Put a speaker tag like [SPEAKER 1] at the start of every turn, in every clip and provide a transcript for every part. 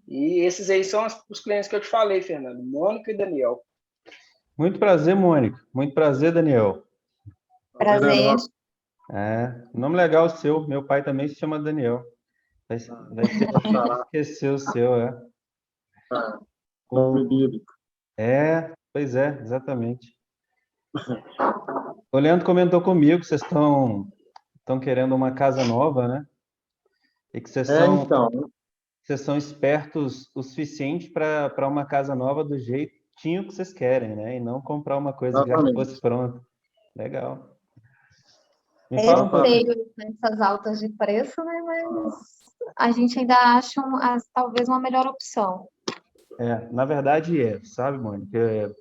[SPEAKER 1] E esses aí são os clientes que eu te falei, Fernando, Mônica e Daniel.
[SPEAKER 2] Muito prazer, Mônica. Muito prazer, Daniel.
[SPEAKER 3] Prazer.
[SPEAKER 2] Nome legal o seu. Meu pai também se chama Daniel. Vai ser difícil esquecer o seu,
[SPEAKER 4] Nome bíblico.
[SPEAKER 2] Pois é, exatamente. O Leandro comentou comigo que vocês estão querendo uma casa nova, né? E que vocês são espertos o suficiente para uma casa nova do jeitinho que vocês querem, né? E não comprar uma coisa que já fosse pronta. Legal. Me fala um pouco.
[SPEAKER 3] Essas altas de preço, né? Mas a gente ainda acha talvez uma melhor opção.
[SPEAKER 2] Na verdade sabe, Mônica?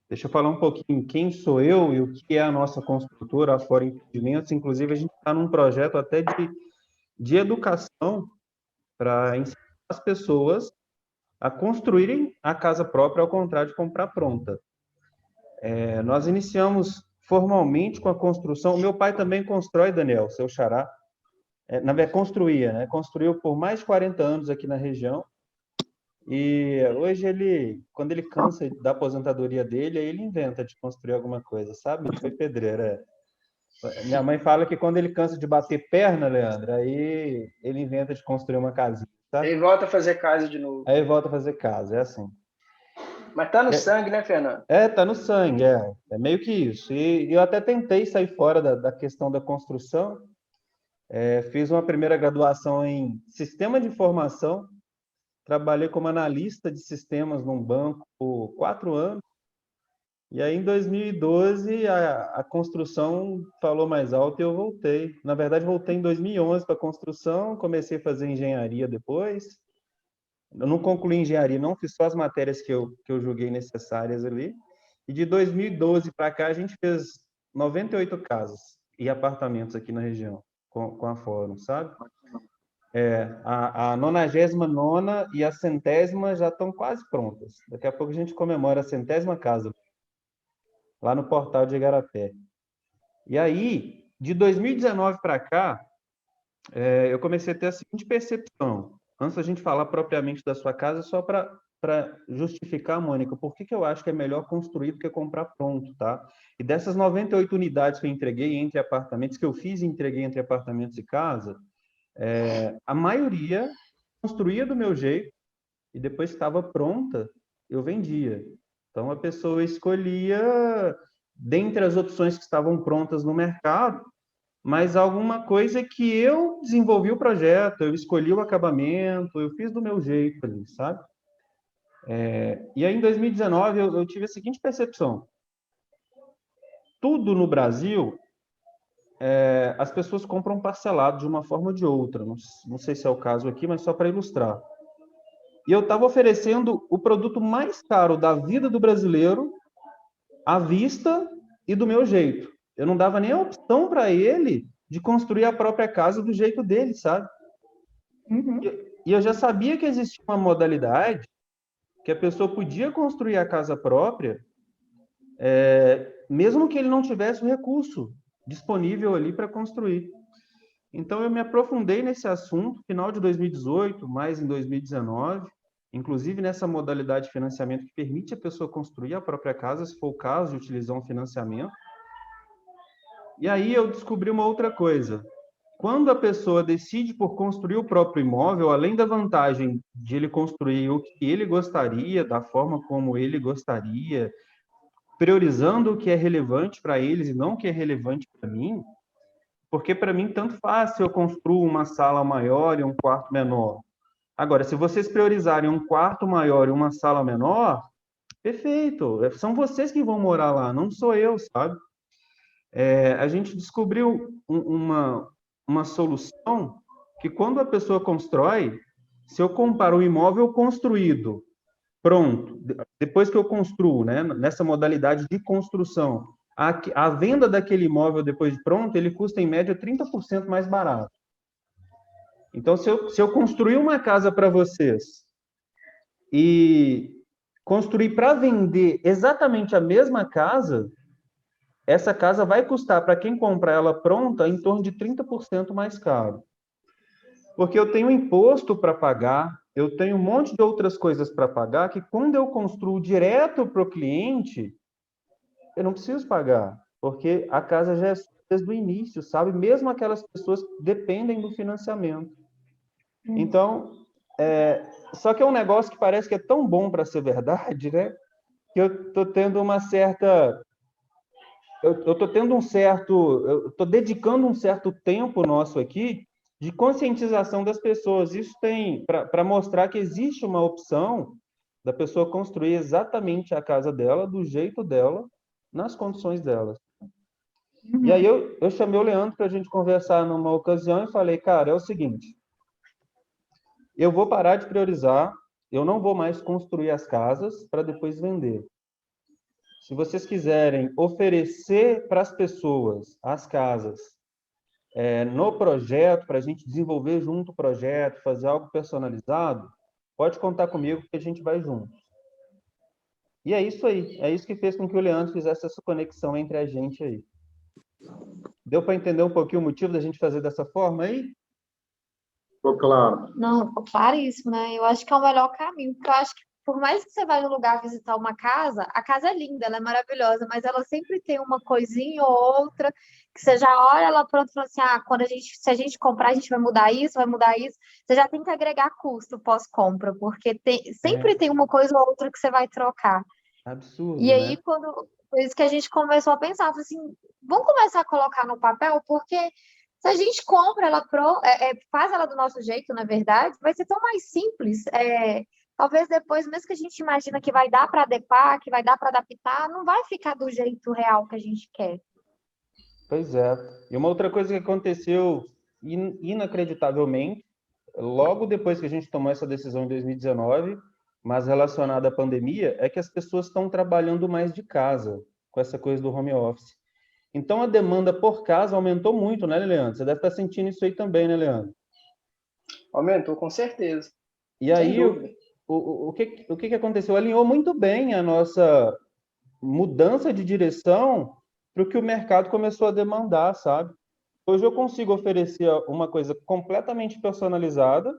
[SPEAKER 2] Deixa eu falar um pouquinho quem sou eu e o que é a nossa construtora, a Fora Empreendimentos. Inclusive, a gente está num projeto até de educação para ensinar as pessoas a construírem a casa própria, ao contrário de comprar pronta. Nós iniciamos formalmente com a construção. O meu pai também constrói, Daniel, seu xará. Na verdade, construía, né? Construiu por mais de 40 anos aqui na região. E hoje quando ele cansa da aposentadoria dele, aí ele inventa de construir alguma coisa, sabe? Ele foi pedreiro. Minha mãe fala que quando ele cansa de bater perna, Leandro, aí ele inventa de construir uma casinha, sabe?
[SPEAKER 1] Aí volta a fazer casa de novo.
[SPEAKER 2] Aí volta a fazer casa, é assim.
[SPEAKER 1] Mas tá no sangue, né, Fernando?
[SPEAKER 2] Tá no sangue, é meio que isso. E eu até tentei sair fora da questão da construção. Fiz uma primeira graduação em Sistema de Informação. Trabalhei como analista de sistemas num banco por 4 anos. E aí, em 2012, a construção falou mais alto e eu voltei. Na verdade, voltei em 2011 para a construção, comecei a fazer engenharia depois. Eu não concluí engenharia, não, fiz só as matérias que eu julguei necessárias ali. E de 2012 para cá, a gente fez 98 casas e apartamentos aqui na região, com a Fórum, sabe? A 99ª e a 100ª já estão quase prontas. Daqui a pouco a gente comemora a 100ª casa, lá no Portal de Igarapé. E aí, de 2019 para cá, eu comecei a ter a seguinte percepção. Antes da gente falar propriamente da sua casa, só para justificar, Mônica, por que eu acho que é melhor construir do que comprar pronto, tá? E dessas 98 unidades que eu entreguei entre apartamentos, que eu fiz e entreguei entre apartamentos e casa, a maioria construía do meu jeito e depois que estava pronta, eu vendia. Então, a pessoa escolhia, dentre as opções que estavam prontas no mercado, mas alguma coisa que eu desenvolvi o projeto, eu escolhi o acabamento, eu fiz do meu jeito ali, sabe? E aí, em 2019, eu tive a seguinte percepção. Tudo no Brasil, as pessoas compram parcelado de uma forma ou de outra. Não sei se é o caso aqui, mas só para ilustrar. E eu estava oferecendo o produto mais caro da vida do brasileiro à vista e do meu jeito. Eu não dava nem a opção para ele de construir a própria casa do jeito dele, sabe?
[SPEAKER 3] Uhum.
[SPEAKER 2] E eu já sabia que existia uma modalidade que a pessoa podia construir a casa própria, mesmo que ele não tivesse o recurso disponível ali para construir. Então, eu me aprofundei nesse assunto, final de 2018, mais em 2019, inclusive nessa modalidade de financiamento que permite a pessoa construir a própria casa, se for o caso de utilizar um financiamento. E aí eu descobri uma outra coisa. Quando a pessoa decide por construir o próprio imóvel, além da vantagem de ele construir o que ele gostaria, da forma como ele gostaria, priorizando o que é relevante para eles e não o que é relevante para mim, porque para mim tanto faz se eu construo uma sala maior e um quarto menor. Agora, se vocês priorizarem um quarto maior e uma sala menor, perfeito, são vocês que vão morar lá, não sou eu, sabe? A gente descobriu uma solução que quando a pessoa constrói, se eu comparo o imóvel construído, pronto, depois que eu construo, né, nessa modalidade de construção, a venda daquele imóvel depois de pronto, ele custa em média 30% mais barato. Então, se eu construir uma casa para vocês e construir para vender exatamente a mesma casa, essa casa vai custar, para quem comprar ela pronta, em torno de 30% mais caro. Porque eu tenho imposto para pagar, eu tenho um monte de outras coisas para pagar que quando eu construo direto para o cliente, eu não preciso pagar, porque a casa já é sua desde o início, sabe? Mesmo aquelas pessoas que dependem do financiamento. Então, só que é um negócio que parece que é tão bom para ser verdade, né? Que eu estou tendo uma certa... Eu estou tendo um certo... Eu estou dedicando um certo tempo nosso aqui de conscientização das pessoas. Isso tem para mostrar que existe uma opção da pessoa construir exatamente a casa dela, do jeito dela, nas condições dela. E aí eu chamei o Leandro para a gente conversar numa ocasião e falei, cara, é o seguinte, eu vou parar de priorizar, eu não vou mais construir as casas para depois vender. Se vocês quiserem oferecer para as pessoas as casas no projeto, para a gente desenvolver junto o projeto, fazer algo personalizado, pode contar comigo que a gente vai junto. E é isso aí, é isso que fez com que o Leandro fizesse essa conexão entre a gente aí. Deu para entender um pouquinho o motivo da gente fazer dessa forma aí?
[SPEAKER 4] Ficou claro.
[SPEAKER 3] Não, ficou claríssimo, né? Eu acho que é o melhor caminho, porque eu acho que por mais que você vá no lugar visitar uma casa, a casa é linda, ela é maravilhosa, mas ela sempre tem uma coisinha ou outra que você já olha ela pronto e fala assim, se a gente comprar, a gente vai mudar isso, vai mudar isso. Você já tem que agregar custo pós-compra, porque sempre tem uma coisa ou outra que você vai trocar.
[SPEAKER 2] Absurdo,
[SPEAKER 3] E aí,
[SPEAKER 2] né?
[SPEAKER 3] foi isso que a gente começou a pensar, falou assim, vamos começar a colocar no papel, porque se a gente compra ela faz ela do nosso jeito, na verdade, vai ser tão mais simples. Talvez depois, mesmo que a gente imagina que vai dar para adequar, que vai dar para adaptar, não vai ficar do jeito real que a gente quer.
[SPEAKER 2] Pois é. E uma outra coisa que aconteceu inacreditavelmente, logo depois que a gente tomou essa decisão em 2019, mas relacionada à pandemia, é que as pessoas estão trabalhando mais de casa, com essa coisa do home office. Então, a demanda por casa aumentou muito, né, Leandro? Você deve estar sentindo isso aí também, né, Leandro?
[SPEAKER 1] Aumentou, com certeza.
[SPEAKER 2] E
[SPEAKER 1] Sem
[SPEAKER 2] aí,
[SPEAKER 1] dúvida.
[SPEAKER 2] o que aconteceu? Alinhou muito bem a nossa mudança de direção para o que o mercado começou a demandar, sabe? Hoje eu consigo oferecer uma coisa completamente personalizada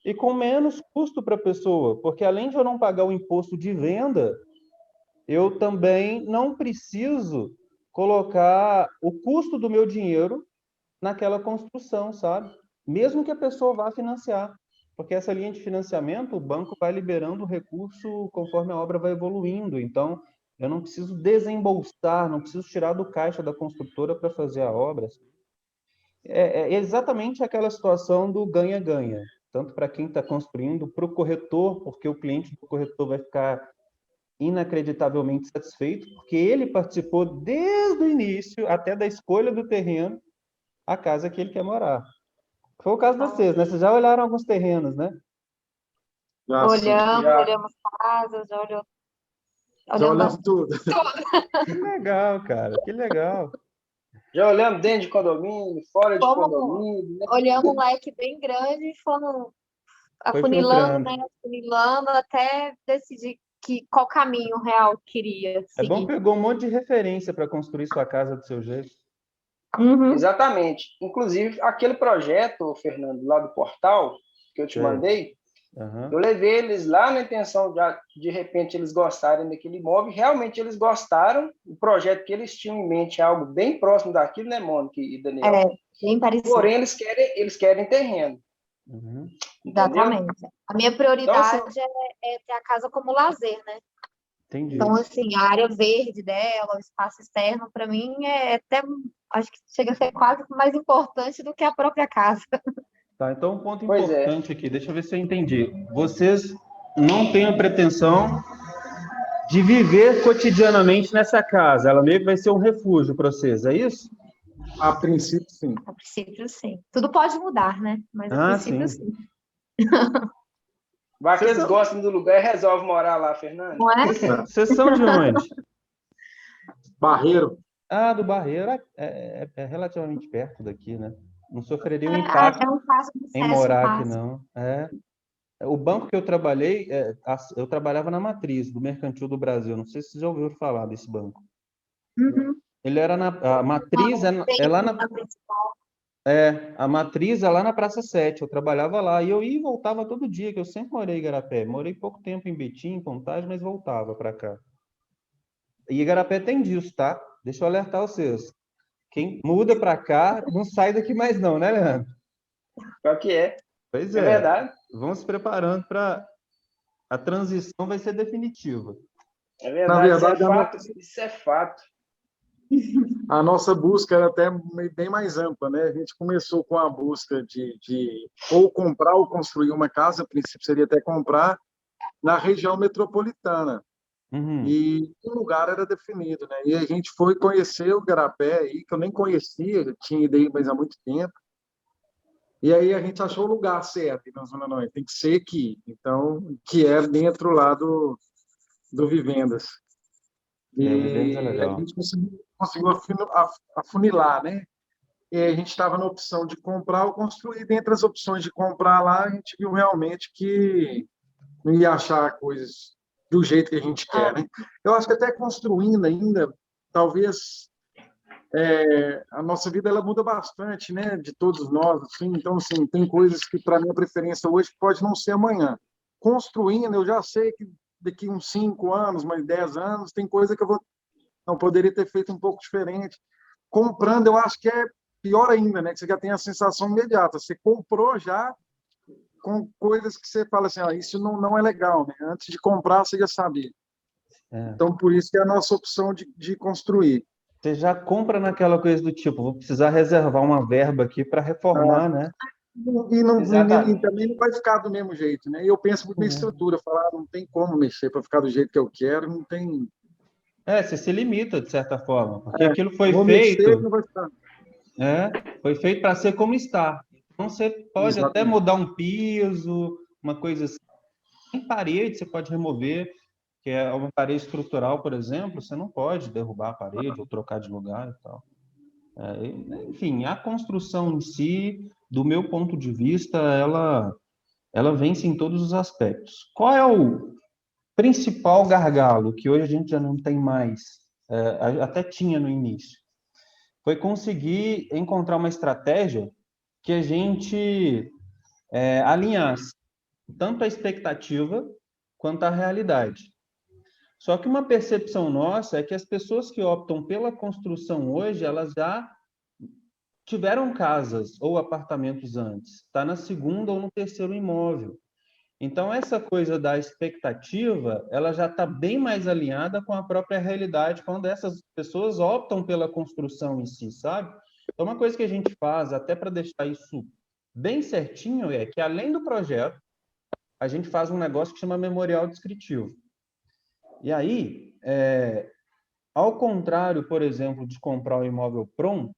[SPEAKER 2] e com menos custo para a pessoa, porque além de eu não pagar o imposto de venda, eu também não preciso colocar o custo do meu dinheiro naquela construção, sabe? Mesmo que a pessoa vá financiar, porque essa linha de financiamento, o banco vai liberando o recurso conforme a obra vai evoluindo, então eu não preciso desembolsar, não preciso tirar do caixa da construtora para fazer a obra. É exatamente aquela situação do ganha-ganha, tanto para quem está construindo, para o corretor, porque o cliente do corretor vai ficar inacreditavelmente satisfeito, porque ele participou desde o início, até da escolha do terreno, a casa que ele quer morar. Foi o caso de vocês, né? Vocês já olharam alguns terrenos, né?
[SPEAKER 4] Já sim.
[SPEAKER 3] Olhamos casas,
[SPEAKER 4] Já
[SPEAKER 3] olhamos
[SPEAKER 4] olhamos tudo.
[SPEAKER 2] Que legal, cara, que legal.
[SPEAKER 1] Já olhamos dentro de condomínio, fora de
[SPEAKER 3] Fomos,
[SPEAKER 1] condomínio, né?
[SPEAKER 3] olhamos um leque bem grande e fomos
[SPEAKER 2] Foi
[SPEAKER 3] afunilando,
[SPEAKER 2] filtrando.
[SPEAKER 3] né? Afunilando até decidir qual caminho real queria
[SPEAKER 2] É bom
[SPEAKER 3] seguir.
[SPEAKER 2] que pegou um monte de referência para construir sua casa do seu jeito.
[SPEAKER 3] Uhum.
[SPEAKER 1] Exatamente. Inclusive, aquele projeto, Fernando, lá do portal, que eu te mandei, eu levei eles lá na intenção de repente, eles gostarem daquele imóvel. Realmente, eles gostaram. O projeto que eles tinham em mente é algo bem próximo daquilo, né, Mônica e Daniel?
[SPEAKER 3] Bem parecido.
[SPEAKER 1] Porém, eles querem terreno.
[SPEAKER 2] Uhum.
[SPEAKER 1] Entendeu?
[SPEAKER 3] Exatamente. A minha prioridade é ter a casa como lazer, né?
[SPEAKER 2] Entendi.
[SPEAKER 3] Então, assim, a área verde dela, o espaço externo, para mim, até, acho que chega a ser quase mais importante do que a própria casa.
[SPEAKER 2] Tá, então um ponto
[SPEAKER 1] Pois é.
[SPEAKER 2] importante aqui, deixa eu ver se eu entendi. Vocês não têm a pretensão de viver cotidianamente nessa casa, ela meio que vai ser um refúgio para vocês, é isso?
[SPEAKER 4] A princípio, sim.
[SPEAKER 3] A princípio, sim. Tudo pode mudar, né? Mas a princípio, sim.
[SPEAKER 1] Vai que eles gostam do lugar e resolvem morar lá, Fernando.
[SPEAKER 3] Não é?
[SPEAKER 2] Vocês são de onde?
[SPEAKER 4] Barreiro.
[SPEAKER 2] Ah, do Barreiro. É relativamente perto daqui, né? Não sofreria um impacto
[SPEAKER 3] um caso de
[SPEAKER 2] em morar aqui, não. O banco que eu trabalhei, eu trabalhava na matriz do Mercantil do Brasil. Não sei se vocês já ouviram falar desse banco.
[SPEAKER 3] Uhum.
[SPEAKER 2] Ele era a matriz é lá na... A matriz é lá na Praça 7, eu trabalhava lá, e eu ia e voltava todo dia, que eu sempre morei em Igarapé. Morei pouco tempo em Betim, em Contagem, mas voltava para cá. E Igarapé tem disso, tá? Deixa eu alertar vocês. Quem muda para cá, não sai daqui mais não, né, Leandro?
[SPEAKER 1] Qual que é?
[SPEAKER 2] Pois
[SPEAKER 1] É verdade.
[SPEAKER 2] Vamos se preparando para... A transição vai ser definitiva.
[SPEAKER 1] É verdade, isso é fato. Isso é fato.
[SPEAKER 4] A nossa busca era até bem mais ampla, né? A gente começou com a busca de ou comprar ou construir uma casa, a princípio seria até comprar, na região metropolitana.
[SPEAKER 2] Uhum.
[SPEAKER 4] E o lugar era definido, né? E a gente foi conhecer o Igarapé, aí, que eu nem conhecia, eu tinha ido aí, mas há muito tempo. E aí a gente achou o lugar certo na Zona Norte, tem que ser aqui. Então, que é dentro lá do Vivendas.
[SPEAKER 2] E aí, Vivendas é
[SPEAKER 4] E a
[SPEAKER 2] legal.
[SPEAKER 4] gente conseguiu afunilar, né? E a gente estava na opção de comprar ou construir. Dentre as opções de comprar lá, a gente viu realmente que não ia achar coisas do jeito que a gente quer, né? Eu acho que até construindo ainda, talvez a nossa vida ela muda bastante, né? De todos nós, assim. Então, assim, tem coisas que para mim a preferência hoje pode não ser amanhã. Construindo, eu já sei que daqui uns 5 anos, mais 10 anos, tem coisa que eu não poderia ter feito um pouco diferente. Comprando, eu acho que é pior ainda, né? Que você já tem a sensação imediata. Você comprou já com coisas que você fala assim, isso não é legal, né? Antes de comprar, você já sabia. Então, por isso que é a nossa opção de construir.
[SPEAKER 2] Você já compra naquela coisa do tipo, vou precisar reservar uma verba aqui para reformar, né?
[SPEAKER 4] E também não vai ficar do mesmo jeito, né? E eu penso muito na estrutura, falar, não tem como mexer para ficar do jeito que eu quero, não tem.
[SPEAKER 2] Você se limita, de certa forma, porque aquilo foi
[SPEAKER 4] vou
[SPEAKER 2] feito.
[SPEAKER 4] Mexer, não vai ficar.
[SPEAKER 2] Foi feito para ser como está. Então você pode
[SPEAKER 4] Exatamente.
[SPEAKER 2] até mudar um piso, uma coisa assim. Em parede você pode remover, que é uma parede estrutural, por exemplo, você não pode derrubar a parede ou trocar de lugar e tal. Enfim, a construção em si, do meu ponto de vista, ela vence em todos os aspectos. Qual é o principal gargalo que hoje a gente já não tem mais? Até tinha no início. Foi conseguir encontrar uma estratégia que a gente alinhasse tanto a expectativa quanto a realidade. Só que uma percepção nossa é que as pessoas que optam pela construção hoje, elas já tiveram casas ou apartamentos antes, está na segunda ou no terceiro imóvel. Então, essa coisa da expectativa, ela já está bem mais alinhada com a própria realidade quando essas pessoas optam pela construção em si, sabe? Então, uma coisa que a gente faz, até para deixar isso bem certinho, é que, além do projeto, a gente faz um negócio que chama memorial descritivo. E aí, ao contrário, por exemplo, de comprar um imóvel pronto,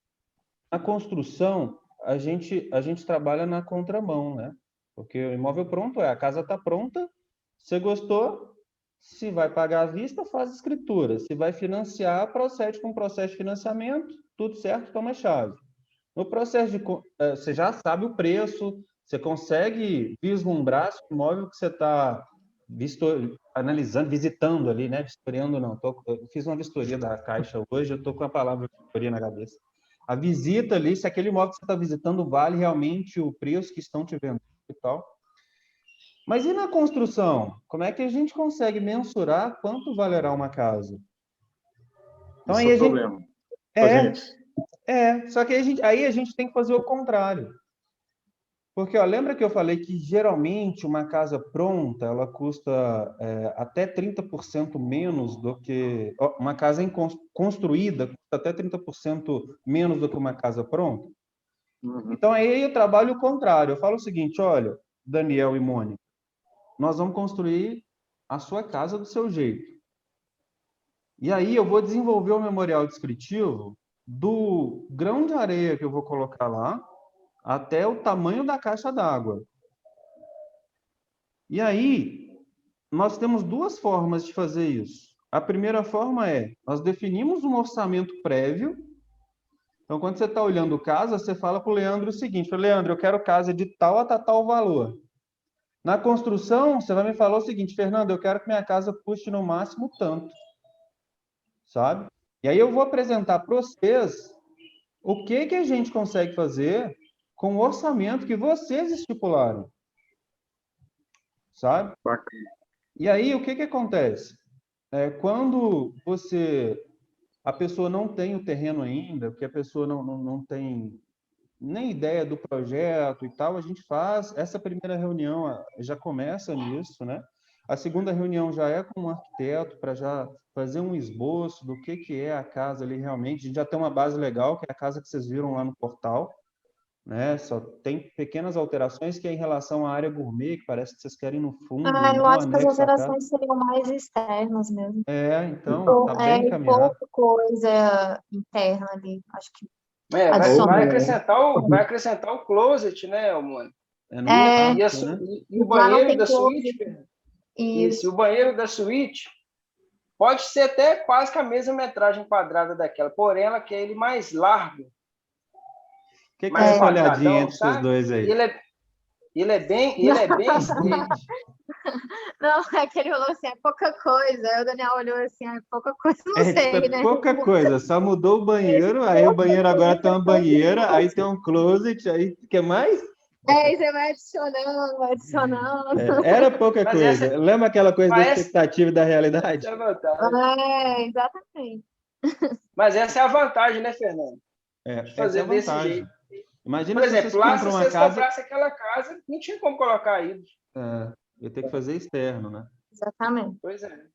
[SPEAKER 2] na construção, a gente trabalha na contramão, né? Porque o imóvel pronto a casa está pronta, você gostou, se vai pagar à vista, faz escritura. Se vai financiar, procede com o processo de financiamento, tudo certo, toma a chave. No processo você já sabe o preço, você consegue vislumbrar se o imóvel que você está analisando, visitando ali, né? Vistoriando não. Eu fiz uma vistoria da Caixa hoje, eu estou com a palavra vistoria na cabeça. A visita ali, se aquele imóvel que você está visitando vale realmente o preço que estão te vendendo e tal. Mas e na construção? Como é que a gente consegue mensurar quanto valerá uma casa?
[SPEAKER 4] Então, aí é o problema.
[SPEAKER 2] Só que aí a gente tem que fazer o contrário. Porque, lembra que eu falei que, geralmente, uma casa pronta, ela custa até 30% menos do que... Uma casa construída custa até 30% menos do que uma casa pronta? Uhum. Então, aí eu trabalho o contrário. Eu falo o seguinte, olha, Daniel e Mônica, nós vamos construir a sua casa do seu jeito. E aí eu vou desenvolver o memorial descritivo do grão de areia que eu vou colocar lá até o tamanho da caixa d'água. E aí, nós temos duas formas de fazer isso. A primeira forma nós definimos um orçamento prévio. Então, quando você está olhando casa, você fala para o Leandro o seguinte, Leandro, eu quero casa de tal a tal valor. Na construção, você vai me falar o seguinte, Fernando, eu quero que minha casa custe no máximo tanto. Sabe? E aí eu vou apresentar para vocês o que que a gente consegue fazer com o orçamento que vocês estipularam, sabe? E aí, o que que acontece? Quando a pessoa não tem o terreno ainda, porque a pessoa não tem nem ideia do projeto e tal, a gente faz essa primeira reunião, já começa nisso, né? A segunda reunião já é com um arquiteto para já fazer um esboço do que é a casa ali realmente. A gente já tem uma base legal, que é a casa que vocês viram lá no portal, né? Só tem pequenas alterações que é em relação à área gourmet, que parece que vocês querem no fundo e
[SPEAKER 3] Eu
[SPEAKER 2] não
[SPEAKER 3] acho que as
[SPEAKER 2] anexo à casa.
[SPEAKER 3] alterações seriam mais externas mesmo.
[SPEAKER 2] Então, tá bem encaminhado.
[SPEAKER 3] Pouca coisa interna ali. Acho que
[SPEAKER 1] vai
[SPEAKER 3] adicionou.
[SPEAKER 1] acrescentar o closet, né, mano?
[SPEAKER 2] No quarto, né?
[SPEAKER 1] E o
[SPEAKER 3] Lá não
[SPEAKER 1] banheiro
[SPEAKER 3] tem
[SPEAKER 1] da
[SPEAKER 3] closet.
[SPEAKER 1] suíte,
[SPEAKER 3] Isso.
[SPEAKER 1] o banheiro da suíte pode ser até quase que a mesma metragem quadrada daquela, porém ela quer ele mais largo.
[SPEAKER 2] O que é essa olhadinha entre os dois aí?
[SPEAKER 1] Ele é bem estreito.
[SPEAKER 3] Não, é que ele falou assim, é pouca coisa. Aí o Daniel olhou assim, é pouca coisa, não sei, né?
[SPEAKER 2] Pouca coisa, só mudou o banheiro, aí o banheiro agora tem uma banheira, aí tem um closet, aí o que mais?
[SPEAKER 3] Aí você vai adicionando.
[SPEAKER 2] Era pouca coisa. Lembra aquela coisa da expectativa e da realidade?
[SPEAKER 1] Essa é a vantagem.
[SPEAKER 3] Exatamente.
[SPEAKER 1] Mas essa é a vantagem, né, Fernando?
[SPEAKER 2] Fazer desse jeito. Imagina,
[SPEAKER 1] por exemplo,
[SPEAKER 2] se vocês compram uma casa...
[SPEAKER 1] comprassem aquela casa, não tinha como colocar aí.
[SPEAKER 2] Eu tenho que fazer externo, né?
[SPEAKER 3] Exatamente.
[SPEAKER 1] Pois é.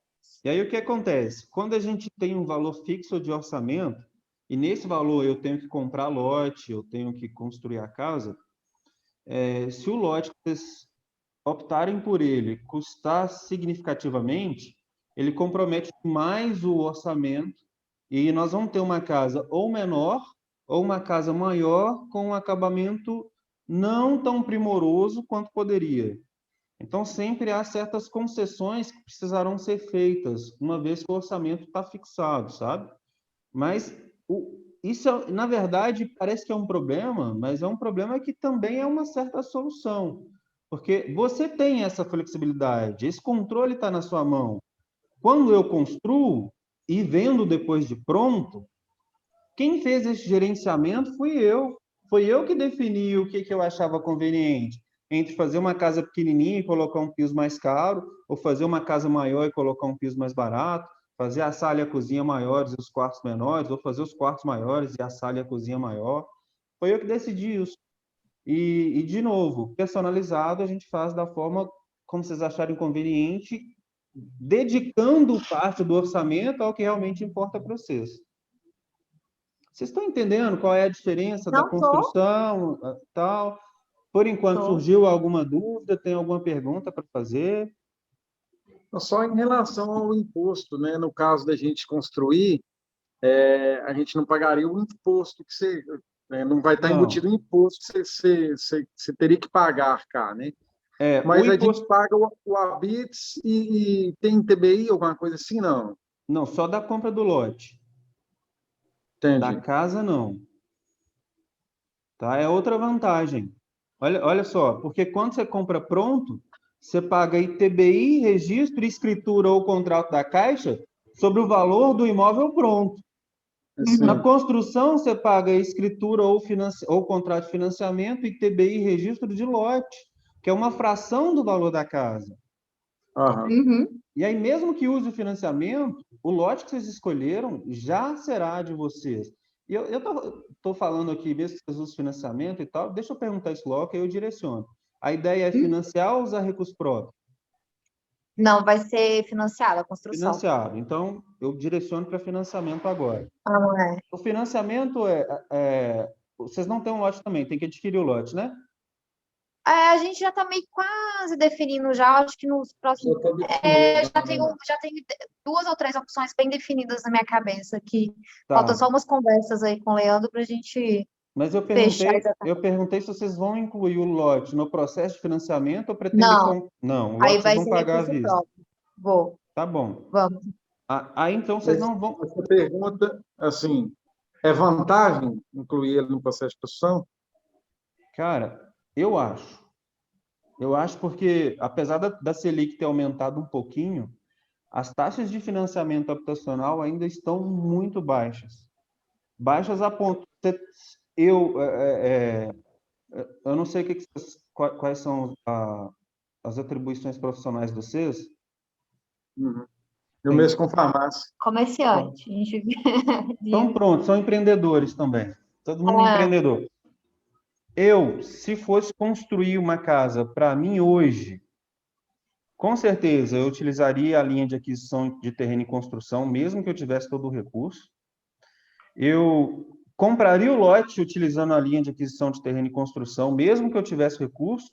[SPEAKER 2] E aí o que acontece? Quando a gente tem um valor fixo de orçamento, e nesse valor eu tenho que comprar lote, eu tenho que construir a casa, se o lote que vocês optarem por ele custar significativamente, ele compromete mais o orçamento e nós vamos ter uma casa ou menor ou uma casa maior com um acabamento não tão primoroso quanto poderia. Então, sempre há certas concessões que precisarão ser feitas, uma vez que o orçamento está fixado, sabe? Mas isso, na verdade, parece que é um problema, mas é um problema que também é uma certa solução. Porque você tem essa flexibilidade, esse controle está na sua mão. Quando eu construo e vendo depois de pronto, quem fez esse gerenciamento fui eu. Foi eu que defini o que eu achava conveniente entre fazer uma casa pequenininha e colocar um piso mais caro, ou fazer uma casa maior e colocar um piso mais barato, fazer a sala e a cozinha maiores e os quartos menores, ou fazer os quartos maiores e a sala e a cozinha maior. Foi eu que decidi isso. E de novo, personalizado a gente faz da forma como vocês acharem conveniente, dedicando parte do orçamento ao que realmente importa para vocês. Vocês estão entendendo qual é a diferença da construção, tal? Por enquanto, surgiu alguma dúvida? Tem alguma pergunta para fazer?
[SPEAKER 4] Só em relação ao imposto, né? No caso da gente construir, a gente não pagaria o imposto que você... não vai estar embutido o imposto que você teria que pagar cá, né? Mas a gente paga o habits e tem TBI, alguma coisa assim, não?
[SPEAKER 2] Não, só da compra do lote.
[SPEAKER 4] Entendi.
[SPEAKER 2] Da casa, não. Tá? É outra vantagem. Olha só, porque quando você compra pronto, você paga ITBI, registro, escritura ou contrato da Caixa sobre o valor do imóvel pronto.
[SPEAKER 4] Sim.
[SPEAKER 2] Na construção, você paga escritura ou contrato de financiamento, ITBI, registro de lote, que é uma fração do valor da casa.
[SPEAKER 3] Uhum.
[SPEAKER 2] E aí, mesmo que use o financiamento, o lote que vocês escolheram já será de vocês. E eu estou falando aqui, mesmo que vocês usem financiamento e tal, deixa eu perguntar isso logo, que aí eu direciono. A ideia é financiar ou usar recurso próprio?
[SPEAKER 3] Não, vai ser financiado a construção.
[SPEAKER 2] Financiado. Então, eu direciono para financiamento agora. O financiamento vocês não têm um lote também, tem que adquirir o lote, né?
[SPEAKER 3] A gente já está meio quase definindo já, acho que nos próximos... já tenho 2 ou 3 opções bem definidas na minha cabeça, que falta só umas conversas aí com o Leandro para a gente...
[SPEAKER 2] Mas eu perguntei se vocês vão incluir o lote no processo de financiamento ou pretendem... Não, o lote vocês vão pagar à vista.
[SPEAKER 3] Vou.
[SPEAKER 2] Tá bom.
[SPEAKER 3] Vamos.
[SPEAKER 2] Aí, então, vocês não vão...
[SPEAKER 4] Essa pergunta, assim, é vantagem incluir ele no processo de construção?
[SPEAKER 2] Cara, eu acho. Eu acho porque, apesar da Selic ter aumentado um pouquinho, as taxas de financiamento habitacional ainda estão muito baixas. Baixas a ponto eu não sei quais são as atribuições profissionais de vocês.
[SPEAKER 4] Uhum. Eu mesmo com farmácia.
[SPEAKER 3] Comerciante.
[SPEAKER 2] Então, pronto, são empreendedores também. Todo mundo é empreendedor. Se fosse construir uma casa para mim hoje, com certeza eu utilizaria a linha de aquisição de terreno e construção, mesmo que eu tivesse todo o recurso. Eu compraria o lote utilizando a linha de aquisição de terreno e construção, mesmo que eu tivesse recurso.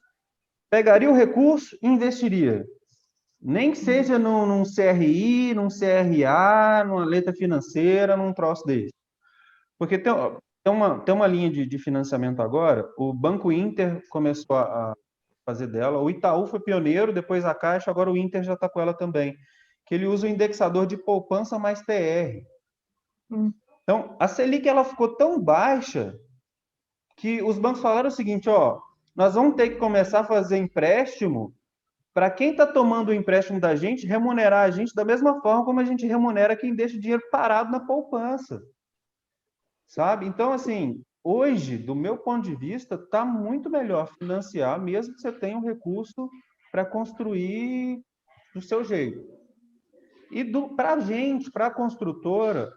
[SPEAKER 2] Pegaria o recurso e investiria. Nem que seja num CRI, num CRA, numa letra financeira, num troço desse. Porque tem uma linha de financiamento agora, o Banco Inter começou a fazer dela, o Itaú foi pioneiro, depois a Caixa, agora o Inter já está com ela também, que ele usa o indexador de poupança mais TR. Então, a Selic ela ficou tão baixa que os bancos falaram o seguinte, nós vamos ter que começar a fazer empréstimo para quem está tomando o empréstimo da gente, remunerar a gente da mesma forma como a gente remunera quem deixa o dinheiro parado na poupança. Sabe? Então, assim, hoje, do meu ponto de vista, está muito melhor financiar, mesmo que você tenha um recurso para construir do seu jeito. E para a gente, para a construtora,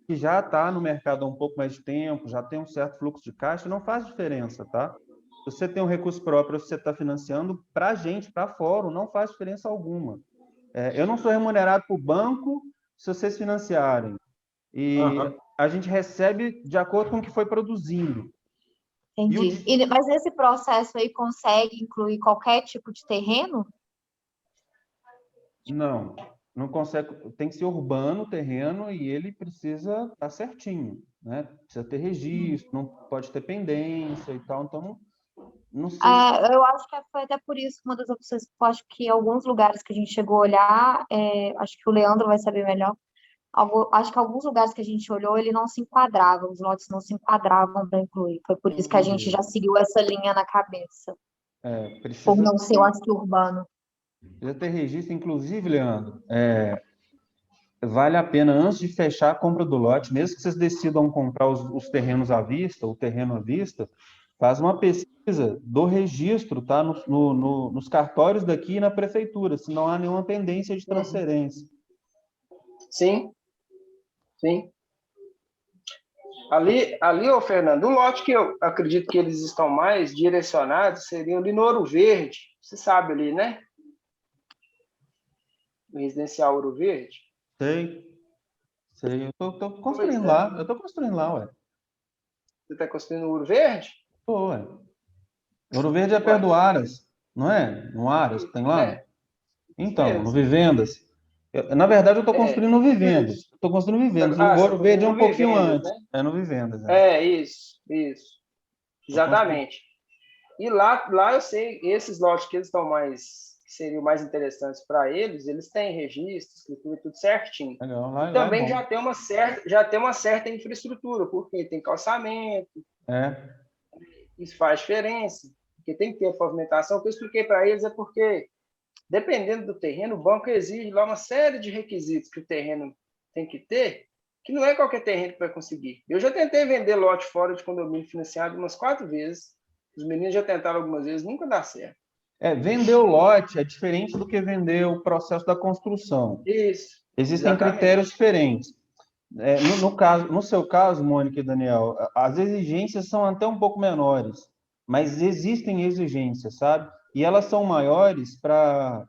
[SPEAKER 2] que já está no mercado há um pouco mais de tempo, já tem um certo fluxo de caixa, não faz diferença, tá? Se você tem um recurso próprio, você está financiando, para a gente, para fórum, não faz diferença alguma. Eu não sou remunerado por banco se vocês financiarem. E a gente recebe de acordo com o que foi produzindo.
[SPEAKER 3] Entendi. Mas esse processo aí consegue incluir qualquer tipo de terreno?
[SPEAKER 2] Não consegue. Tem que ser urbano o terreno e ele precisa estar certinho, né? Precisa ter registro, não pode ter pendência e tal. Então, não sei.
[SPEAKER 3] Eu acho que foi até por isso uma das opções que eu acho que alguns lugares que a gente chegou a olhar, acho que o Leandro vai saber melhor. Acho que alguns lugares que a gente olhou, ele não se enquadrava, os lotes não se enquadravam para incluir. Foi por isso que a gente já seguiu essa linha na cabeça. Por não ser, eu acho que urbano.
[SPEAKER 2] Precisa ter registro, inclusive, Leandro, vale a pena, antes de fechar a compra do lote, mesmo que vocês decidam comprar os terrenos à vista, o terreno à vista, faz uma pesquisa do registro, tá? Nos cartórios daqui e na prefeitura, se não há nenhuma pendência de transferência.
[SPEAKER 1] Sim. Ali, ô Fernando, o lote que eu acredito que eles estão mais direcionados seria ali no Ouro Verde. Você sabe ali, né? O residencial Ouro Verde.
[SPEAKER 2] Sei. Eu tô construindo lá. Eu tô construindo lá, ué.
[SPEAKER 1] Você está construindo o Ouro Verde?
[SPEAKER 2] Tô, ué. Ouro Verde é perto do Aras, não é? No Aras, tem lá? Então, no Vivendas. Na verdade, eu estou construindo no Vivendas. Estou construindo Vivendas. No Ouro Verde é um pouquinho antes.
[SPEAKER 1] Né?
[SPEAKER 2] É no Vivendas.
[SPEAKER 1] Isso. Exatamente. E lá eu sei, esses lotes que eles estão que seriam mais interessantes para eles têm registro, escritura, tudo certinho.
[SPEAKER 2] Legal, lá,
[SPEAKER 1] e também
[SPEAKER 2] lá
[SPEAKER 1] já tem uma certa infraestrutura, porque tem calçamento. Isso faz diferença, porque tem que ter a pavimentação. O que eu expliquei para eles é porque, dependendo do terreno, o banco exige lá uma série de requisitos que o terreno tem que ter, que não é qualquer terreno que vai conseguir. Eu já tentei vender lote fora de condomínio financiado umas 4 vezes. Os meninos já tentaram algumas vezes, nunca dá certo.
[SPEAKER 2] Vender o lote é diferente do que vender o processo da construção.
[SPEAKER 1] Isso.
[SPEAKER 2] Existem critérios diferentes. No seu caso, Mônica e Daniel, as exigências são até um pouco menores, mas existem exigências, sabe? E elas são maiores para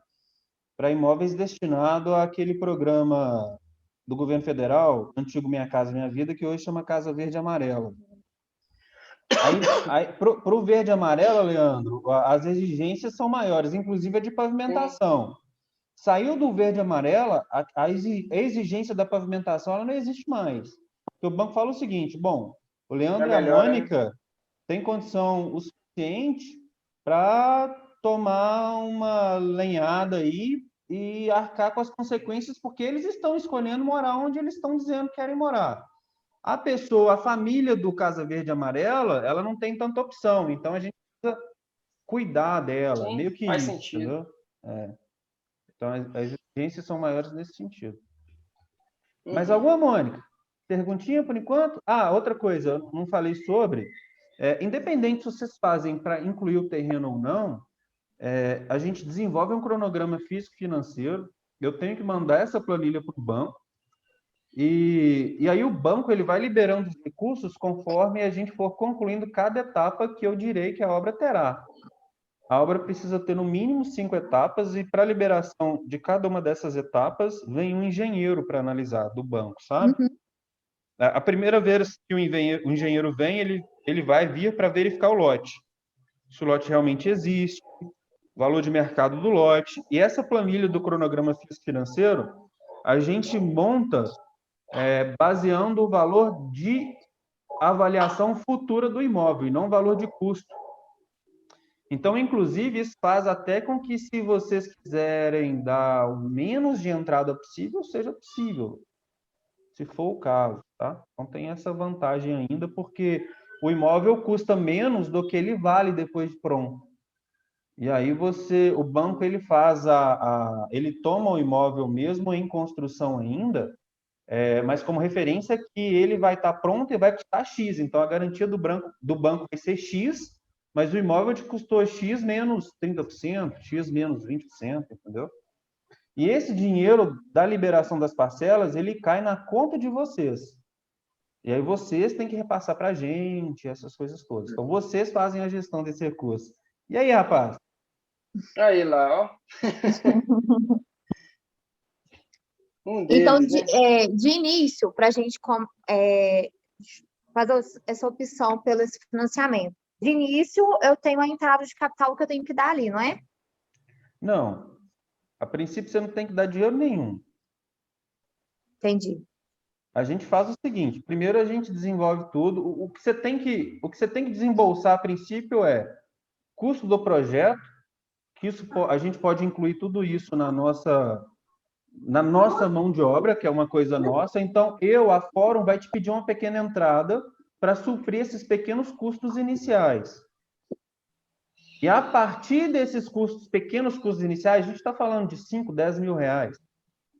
[SPEAKER 2] imóveis destinados àquele programa do governo federal, antigo Minha Casa Minha Vida, que hoje chama Casa Verde e Amarela. Aí para o verde e amarelo, Leandro, as exigências são maiores, inclusive a de pavimentação. Sim. Saiu do verde e amarela, a exigência da pavimentação ela não existe mais. Porque o banco fala o seguinte, bom, o Leandro e a Mônica têm condição o suficiente para tomar uma lenhada aí e arcar com as consequências, porque eles estão escolhendo morar onde eles estão dizendo que querem morar. A família do Casa Verde e Amarela, ela não tem tanta opção, então a gente precisa cuidar dela,
[SPEAKER 1] Sim,
[SPEAKER 2] meio que
[SPEAKER 1] faz
[SPEAKER 2] isso,
[SPEAKER 1] sentido.
[SPEAKER 2] Entendeu? Então, as exigências são maiores nesse sentido. Mais alguma, Mônica? perguntinha por enquanto? Ah, outra coisa, eu não falei sobre. Independente se vocês fazem para incluir o terreno ou não, a gente desenvolve um cronograma físico-financeiro. Eu tenho que mandar essa planilha para o banco. E aí o banco ele vai liberando os recursos conforme a gente for concluindo cada etapa que eu direi que a obra terá. A obra precisa ter no mínimo 5 etapas e para a liberação de cada uma dessas etapas vem um engenheiro para analisar do banco, sabe?
[SPEAKER 3] Uhum.
[SPEAKER 2] A primeira vez que o engenheiro vem, ele vai vir para verificar o lote. Se o lote realmente existe, o valor de mercado do lote. E essa planilha do cronograma financeiro, a gente monta baseando o valor de avaliação futura do imóvel, e não o valor de custo. Então, inclusive, isso faz até com que, se vocês quiserem dar o menos de entrada possível, seja possível, se for o caso, tá? Então, tem essa vantagem ainda, porque o imóvel custa menos do que ele vale depois de pronto. E aí o banco, ele faz ele toma o imóvel mesmo em construção ainda, mas como referência que ele vai estar pronto e vai custar X. Então, a garantia do banco vai ser X, mas o imóvel te custou X menos 30%, X menos 20%, entendeu? E esse dinheiro da liberação das parcelas, ele cai na conta de vocês. E aí vocês têm que repassar para a gente, essas coisas todas. Então, vocês fazem a gestão desse recurso. E aí, rapaz?
[SPEAKER 1] Aí lá, ó.
[SPEAKER 3] Então,
[SPEAKER 1] Deles, né?
[SPEAKER 3] de início, para a gente fazer essa opção pelo esse financiamento, de início, eu tenho a entrada de capital que eu tenho que dar ali, não é?
[SPEAKER 2] Não. A princípio, você não tem que dar dinheiro nenhum.
[SPEAKER 3] Entendi.
[SPEAKER 2] A gente faz o seguinte: primeiro a gente desenvolve tudo. O que você tem que desembolsar a princípio é custo do projeto, que a gente pode incluir tudo isso na nossa mão de obra, que é uma coisa nossa. Então, a Fórum vai te pedir uma pequena entrada para suprir esses pequenos custos iniciais. E a partir desses pequenos custos iniciais, a gente está falando de 5, 10 mil reais,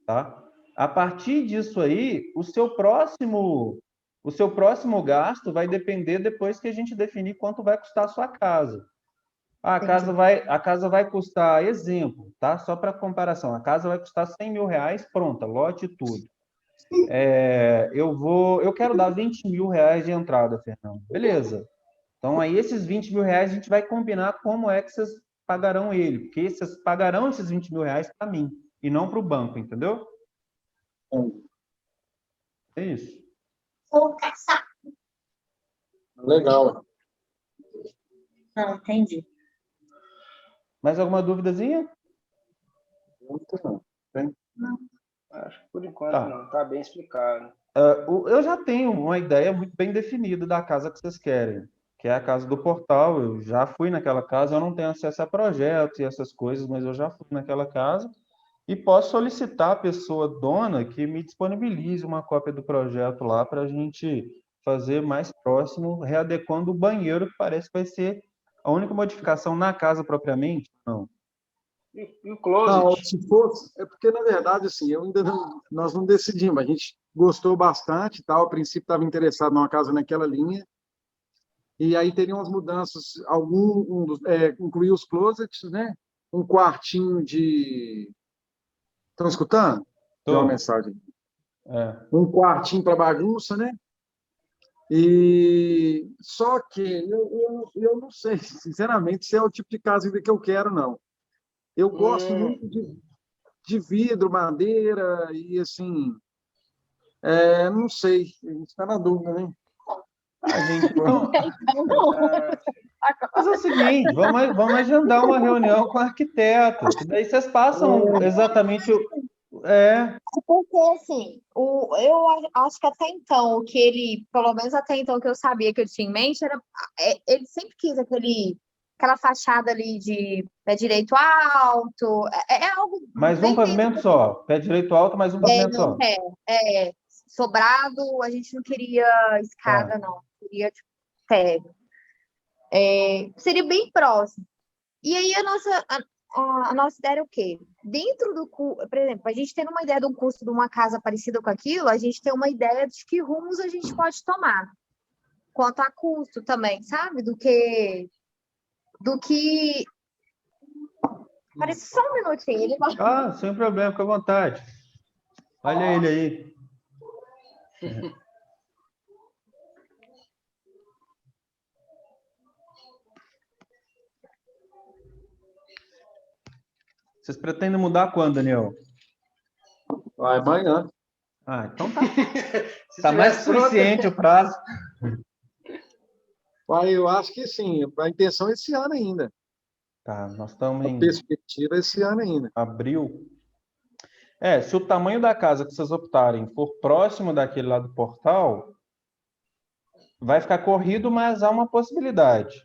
[SPEAKER 2] tá? A partir disso aí, o seu próximo gasto vai depender depois que a gente definir quanto vai custar a sua casa. A casa vai custar, exemplo, tá? Só para comparação, a casa vai custar 100 mil reais, pronta, lote e tudo. Eu quero dar 20 mil reais de entrada, Fernando. Beleza. Então, aí esses 20 mil reais a gente vai combinar como é que vocês pagarão ele, porque vocês pagarão esses 20 mil reais para mim e não para o banco, entendeu? É isso.
[SPEAKER 4] Legal.
[SPEAKER 3] Não, entendi.
[SPEAKER 2] Mais alguma duvidazinha?
[SPEAKER 1] Não. Acho que por enquanto não. Está bem explicado.
[SPEAKER 2] Eu já tenho uma ideia muito bem definida da casa que vocês querem, que é a casa do portal. Eu já fui naquela casa, eu não tenho acesso a projetos e essas coisas, mas eu já fui naquela casa e posso solicitar a pessoa dona que me disponibilize uma cópia do projeto lá para a gente fazer mais próximo, readequando o banheiro, que parece que vai ser a única modificação na casa propriamente, não.
[SPEAKER 1] E o closet?
[SPEAKER 4] Não, se fosse, é porque, na verdade, assim, nós não decidimos, a gente gostou bastante, tal, a princípio estava interessado numa casa naquela linha, e aí teriam umas mudanças, incluir os closets, né? Um quartinho de... Estão escutando? Tem uma mensagem. Um quartinho para bagunça, né? E só que eu não sei, sinceramente, se é o tipo de casa ainda que eu quero, não. Eu gosto muito de vidro, madeira e assim, não sei, a gente está na dúvida, né?
[SPEAKER 2] Mas é o seguinte, vamos agendar uma reunião com o arquiteto, que daí vocês passam exatamente
[SPEAKER 3] Porque, assim, eu acho que até então, o que ele, pelo menos até então que eu sabia que ele tinha em mente, ele sempre quis aquela fachada ali de pé direito alto, algo...
[SPEAKER 2] Mais um pavimento só, pé direito alto, mais um pavimento só.
[SPEAKER 3] Sobrado, a gente não queria escada, não, queria, tipo, térreo. Seria bem próximo. E aí a nossa ideia era o quê? Dentro do curso, por exemplo, a gente tendo uma ideia de um custo de uma casa parecida com aquilo, a gente tem uma ideia de que rumos a gente pode tomar, quanto a custo também, sabe? Do que... Parece só um minutinho. Ele vai...
[SPEAKER 2] Ah, sem problema, fica à vontade. Olha ele aí. Vocês pretendem mudar quando, Daniel?
[SPEAKER 4] Vai amanhã.
[SPEAKER 2] Ah, então tá. Tá mais que suficiente o prazo.
[SPEAKER 4] Vai, eu acho que sim. A intenção é esse ano ainda.
[SPEAKER 2] Tá, nós estamos em...
[SPEAKER 4] A perspectiva é esse ano ainda.
[SPEAKER 2] Abril. Se o tamanho da casa que vocês optarem for próximo daquele lá do portal, vai ficar corrido, mas há uma possibilidade.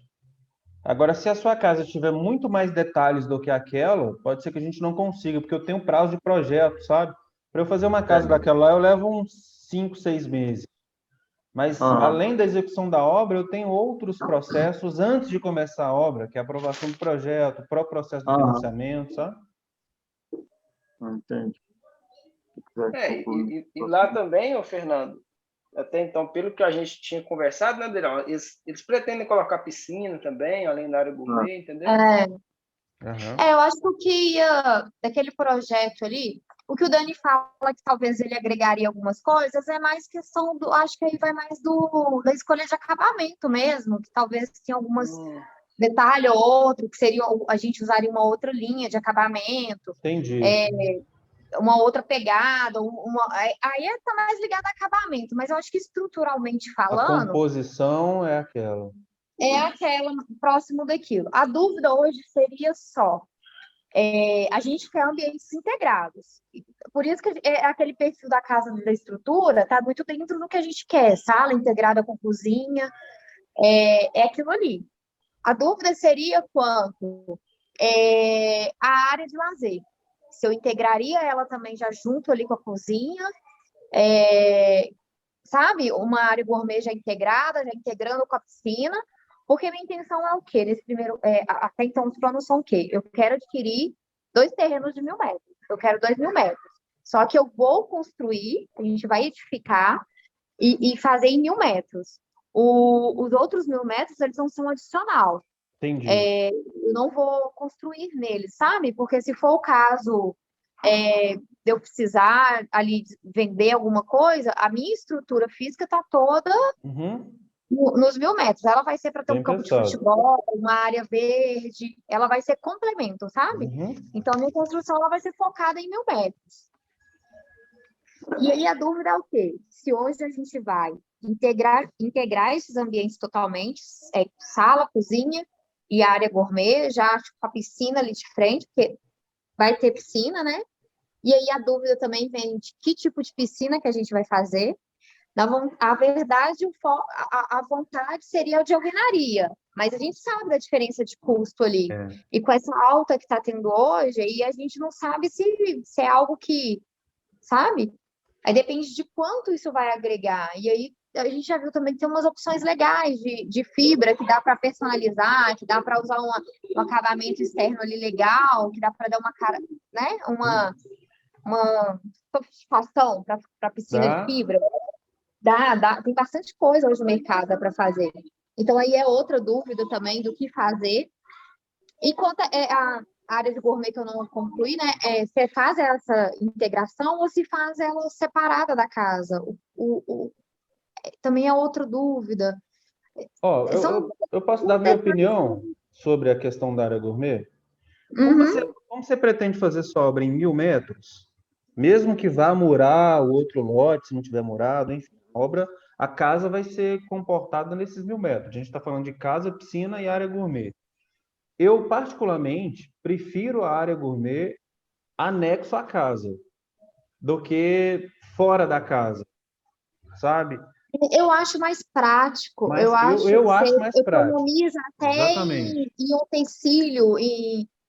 [SPEAKER 2] Agora, se a sua casa tiver muito mais detalhes do que aquela, pode ser que a gente não consiga, porque eu tenho prazo de projeto, sabe? Para eu fazer uma casa daquela lá, eu levo uns 5, 6 meses. Mas, além da execução da obra, eu tenho outros processos antes de começar a obra, que é a aprovação do projeto, o próprio processo de financiamento, sabe?
[SPEAKER 4] Entendi.
[SPEAKER 1] E lá também, Fernando, até então, pelo que a gente tinha conversado, né, Daniel, eles pretendem colocar piscina também, além da área gourmet, entendeu?
[SPEAKER 3] Eu acho que o que ia daquele projeto ali, o que o Dani fala que talvez ele agregaria algumas coisas, é mais questão do, acho que aí vai mais da escolha de acabamento mesmo, que talvez tenha algumas detalhe ou outro, que seria, a gente usaria uma outra linha de acabamento.
[SPEAKER 2] Entendi.
[SPEAKER 3] Uma outra pegada, aí está mais ligado a acabamento, mas eu acho que estruturalmente falando...
[SPEAKER 2] A composição é aquela.
[SPEAKER 3] É aquela próximo daquilo. A dúvida hoje seria só, a gente quer ambientes integrados. Por isso que aquele perfil da casa da estrutura está muito dentro do que a gente quer, sala integrada com cozinha, é aquilo ali. A dúvida seria quanto a área de lazer. Se eu integraria ela também já junto ali com a cozinha, sabe? Uma área gourmet já integrada, já integrando com a piscina, porque minha intenção é o quê? Nesse primeiro, até então os planos são o quê? Eu quero adquirir 2 terrenos de 1.000 metros, eu quero 2.000 metros. Só que eu vou construir, a gente vai edificar e fazer em 1.000 metros. Os outros 1.000 metros, eles não são adicional.
[SPEAKER 2] Entendi.
[SPEAKER 3] Eu não vou construir neles, sabe? Porque se for o caso de eu precisar ali vender alguma coisa, a minha estrutura física está toda nos 1.000 metros. Ela vai ser para ter um campo de futebol, uma área verde, ela vai ser complemento, sabe? Então, a minha construção ela vai ser focada em 1.000 metros. E aí a dúvida é o quê? Se hoje a gente vai integrar esses ambientes totalmente, sala, cozinha e área gourmet, já com a piscina ali de frente, porque vai ter piscina, né? E aí a dúvida também vem de que tipo de piscina que a gente vai fazer. A verdade, a vontade seria de alvenaria, mas a gente sabe da diferença de custo ali. E com essa alta que está tendo hoje, aí a gente não sabe se é algo que, sabe? Aí depende de quanto isso vai agregar. E aí a gente já viu também que tem umas opções legais de fibra, que dá para personalizar, que dá para usar um acabamento externo ali legal, que dá para dar uma cara, né? Uma sofisticação para piscina de fibra. Tem bastante coisa hoje no mercado para fazer. Então, aí é outra dúvida também do que fazer. E quanto a área de gourmet que eu não concluí, né? Se faz essa integração ou se faz ela separada da casa. Também é outra dúvida.
[SPEAKER 2] Eu posso dar minha opinião sobre a questão da área gourmet? Como você pretende fazer sua obra em 1.000 metros? Mesmo que vá murar o outro lote, se não tiver murado, enfim, a casa vai ser comportada nesses 1.000 metros. A gente está falando de casa, piscina e área gourmet. Eu, particularmente, prefiro a área gourmet anexo à casa do que fora da casa, sabe?
[SPEAKER 3] Eu acho mais prático.
[SPEAKER 2] Mas eu acho mais prático.
[SPEAKER 3] Economiza até em utensílio,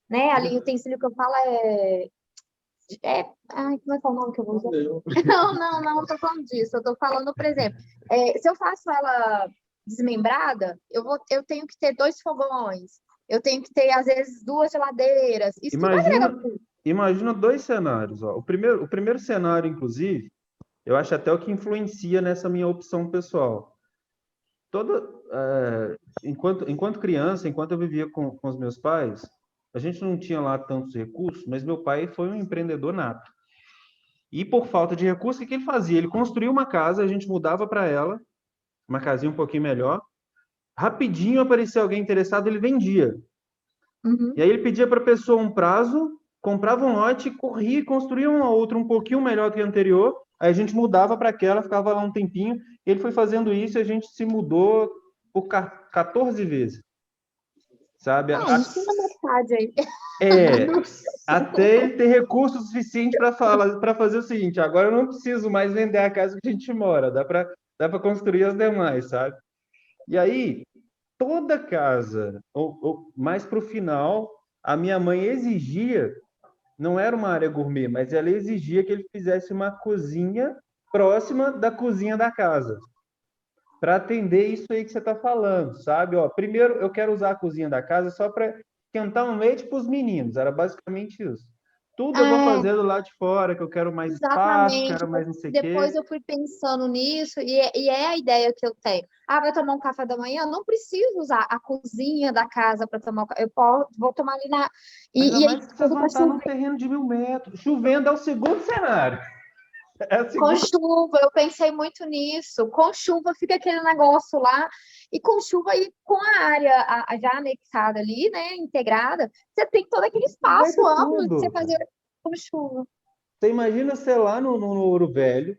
[SPEAKER 3] né? Ali, utensílio que eu falo como é que é o nome que eu vou usar? Não estou falando disso. Eu estou falando, por exemplo, se eu faço ela desmembrada, eu tenho que ter 2 fogões. Eu tenho que ter, às vezes, 2 geladeiras. Isso tudo agrega tudo.
[SPEAKER 2] Imagina 2 cenários. Ó. O primeiro cenário, inclusive, eu acho até o que influencia nessa minha opção pessoal. Enquanto criança, enquanto eu vivia com os meus pais, a gente não tinha lá tantos recursos, mas meu pai foi um empreendedor nato. E por falta de recursos, o que ele fazia? Ele construía uma casa, a gente mudava para ela, uma casinha um pouquinho melhor. Rapidinho aparecia alguém interessado, ele vendia.
[SPEAKER 3] Uhum.
[SPEAKER 2] E aí ele pedia para a pessoa um prazo, comprava um lote, corria e construía uma outra um pouquinho melhor do que a anterior. Aí a gente mudava para aquela, ficava lá um tempinho. Ele foi fazendo isso e a gente se mudou por 14 vezes. Sabe?
[SPEAKER 3] Isso na metade aí.
[SPEAKER 2] Até ele ter recurso suficiente para fazer o seguinte: agora eu não preciso mais vender a casa que a gente mora, dá para construir as demais, sabe? E aí, toda casa, ou mais para o final, a minha mãe exigia, não era uma área gourmet, mas ela exigia que ele fizesse uma cozinha próxima da cozinha da casa, para atender isso aí que você está falando, sabe? Ó, primeiro, eu quero usar a cozinha da casa só para esquentar um leite para os meninos, era basicamente isso. Tudo eu vou fazer do lado de fora, que eu quero mais espaço, quero mais não sei o quê.
[SPEAKER 3] Depois eu fui pensando nisso, e é a ideia que eu tenho. Vai tomar um café da manhã? Não preciso usar a cozinha da casa para tomar o café. Vou tomar ali na...
[SPEAKER 2] Ainda mais que vocês vão estar num terreno de 1.000 metros. Chovendo é o segundo cenário.
[SPEAKER 3] Com chuva, eu pensei muito nisso. Com chuva fica aquele negócio lá, e com chuva e com a área já anexada ali, né, integrada, você tem todo aquele espaço amplo de você fazer com chuva.
[SPEAKER 2] Você imagina, sei lá, no Ouro Velho,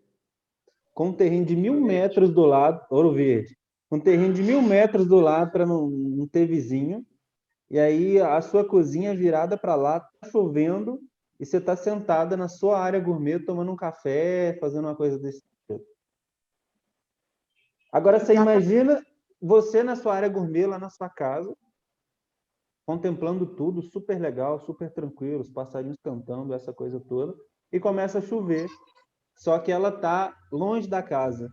[SPEAKER 2] com um terreno de 1.000 metros do lado, Ouro Verde, um terreno de 1.000 metros do lado para não ter vizinho, e aí a sua cozinha virada para lá, tá chovendo, e você está sentada na sua área gourmet, tomando um café, fazendo uma coisa desse tipo. Agora, você imagina você na sua área gourmet, lá na sua casa, contemplando tudo, super legal, super tranquilo, os passarinhos cantando, essa coisa toda, e começa a chover, só que ela está longe da casa.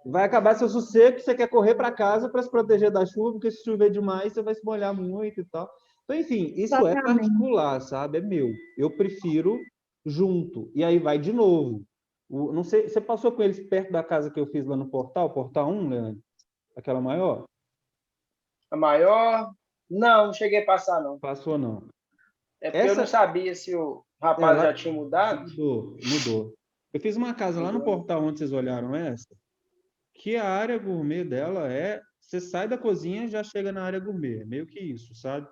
[SPEAKER 2] Vai acabar seu sossego, você quer correr para casa para se proteger da chuva, porque se chover demais, você vai se molhar muito e tal. Então, enfim, isso é particular, sabe? É meu. Eu prefiro junto. E aí vai de novo. Não sei, você passou com eles perto da casa que eu fiz lá no Portal 1, Leandro? Aquela maior?
[SPEAKER 1] A maior? Não cheguei a passar, não.
[SPEAKER 2] Passou, não.
[SPEAKER 1] É porque eu não sabia se o rapaz já tinha mudado.
[SPEAKER 2] Mudou. Eu fiz uma casa lá no Portal, onde vocês olharam essa, que a área gourmet dela você sai da cozinha e já chega na área gourmet. É meio que isso, sabe?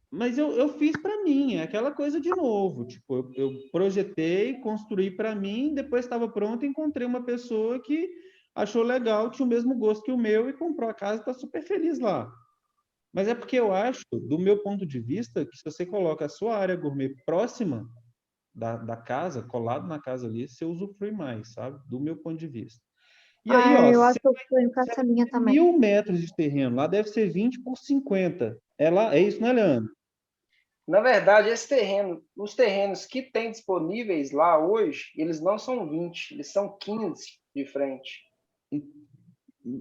[SPEAKER 2] Mas eu fiz para mim, é aquela coisa de novo. Tipo, eu projetei, construí para mim, depois estava pronto e encontrei uma pessoa que achou legal, tinha o mesmo gosto que o meu e comprou a casa e está super feliz lá. Mas é porque eu acho, do meu ponto de vista, que se você coloca a sua área gourmet próxima da casa, colado na casa ali, você usufrui mais, sabe? Do meu ponto de vista. E aí,
[SPEAKER 3] eu acho que eu fui com essa linha também.
[SPEAKER 2] 1.000 metros de terreno, lá deve ser 20 por 50. É isso, né, Leandro?
[SPEAKER 1] Na verdade, os terrenos que tem disponíveis lá hoje, eles não são 20, eles são 15 de frente.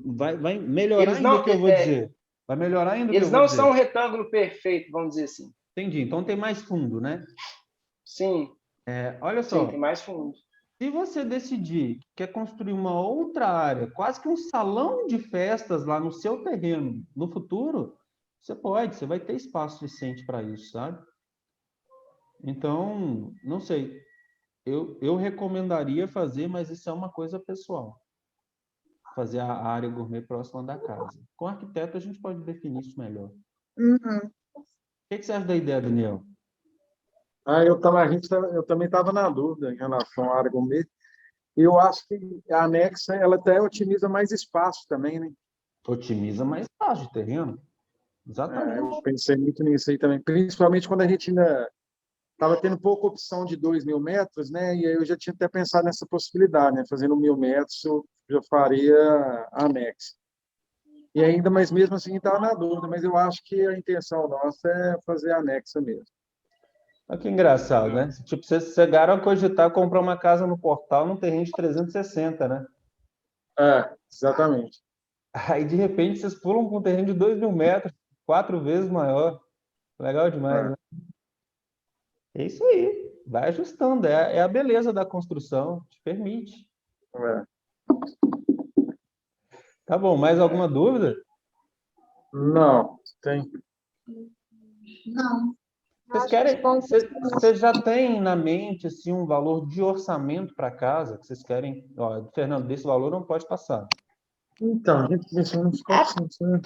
[SPEAKER 2] Vai melhorar ainda o que eu vou dizer. Vai melhorar ainda o que eu vou dizer.
[SPEAKER 1] Eles não são um retângulo perfeito, vamos dizer assim.
[SPEAKER 2] Entendi. Então tem mais fundo, né?
[SPEAKER 1] Sim.
[SPEAKER 2] Olha só.
[SPEAKER 1] Sim, tem mais fundo.
[SPEAKER 2] Se você decidir que quer construir uma outra área, quase que um salão de festas lá no seu terreno, no futuro, você vai ter espaço suficiente para isso, sabe? Então, não sei. Eu recomendaria fazer, mas isso é uma coisa pessoal. Fazer a área gourmet próxima da casa. Com arquiteto, a gente pode definir isso melhor.
[SPEAKER 3] Uhum.
[SPEAKER 2] O que você acha da ideia, Daniel?
[SPEAKER 4] Eu também estava na dúvida em relação à área gourmet. Eu acho que a anexa ela até otimiza mais espaço também, né?
[SPEAKER 2] Otimiza mais espaço de terreno. Exatamente.
[SPEAKER 4] Eu pensei muito nisso aí também, principalmente quando a gente ainda estava tendo pouca opção de 2.000 metros, né? E aí eu já tinha até pensado nessa possibilidade, né? Fazendo 1.000 metros, eu já faria anexa. E ainda, mas mesmo assim estava na dúvida, mas eu acho que a intenção nossa é fazer anexa mesmo.
[SPEAKER 2] Olha que engraçado, né? Tipo, vocês chegaram a cogitar comprar uma casa no Portal num terreno de 360, né?
[SPEAKER 4] Exatamente.
[SPEAKER 2] Aí, de repente, vocês pulam para um terreno de 2.000 metros. 4 vezes maior. Legal demais, né? É isso aí. Vai ajustando. É a beleza da construção. Te permite. Tá bom. Mais alguma dúvida?
[SPEAKER 4] Não, tem.
[SPEAKER 3] Não.
[SPEAKER 2] Vocês já têm na mente assim, um valor de orçamento para casa que vocês querem? Ó, Fernando, desse valor não pode passar.
[SPEAKER 4] Então, a gente pensou nos 400, né?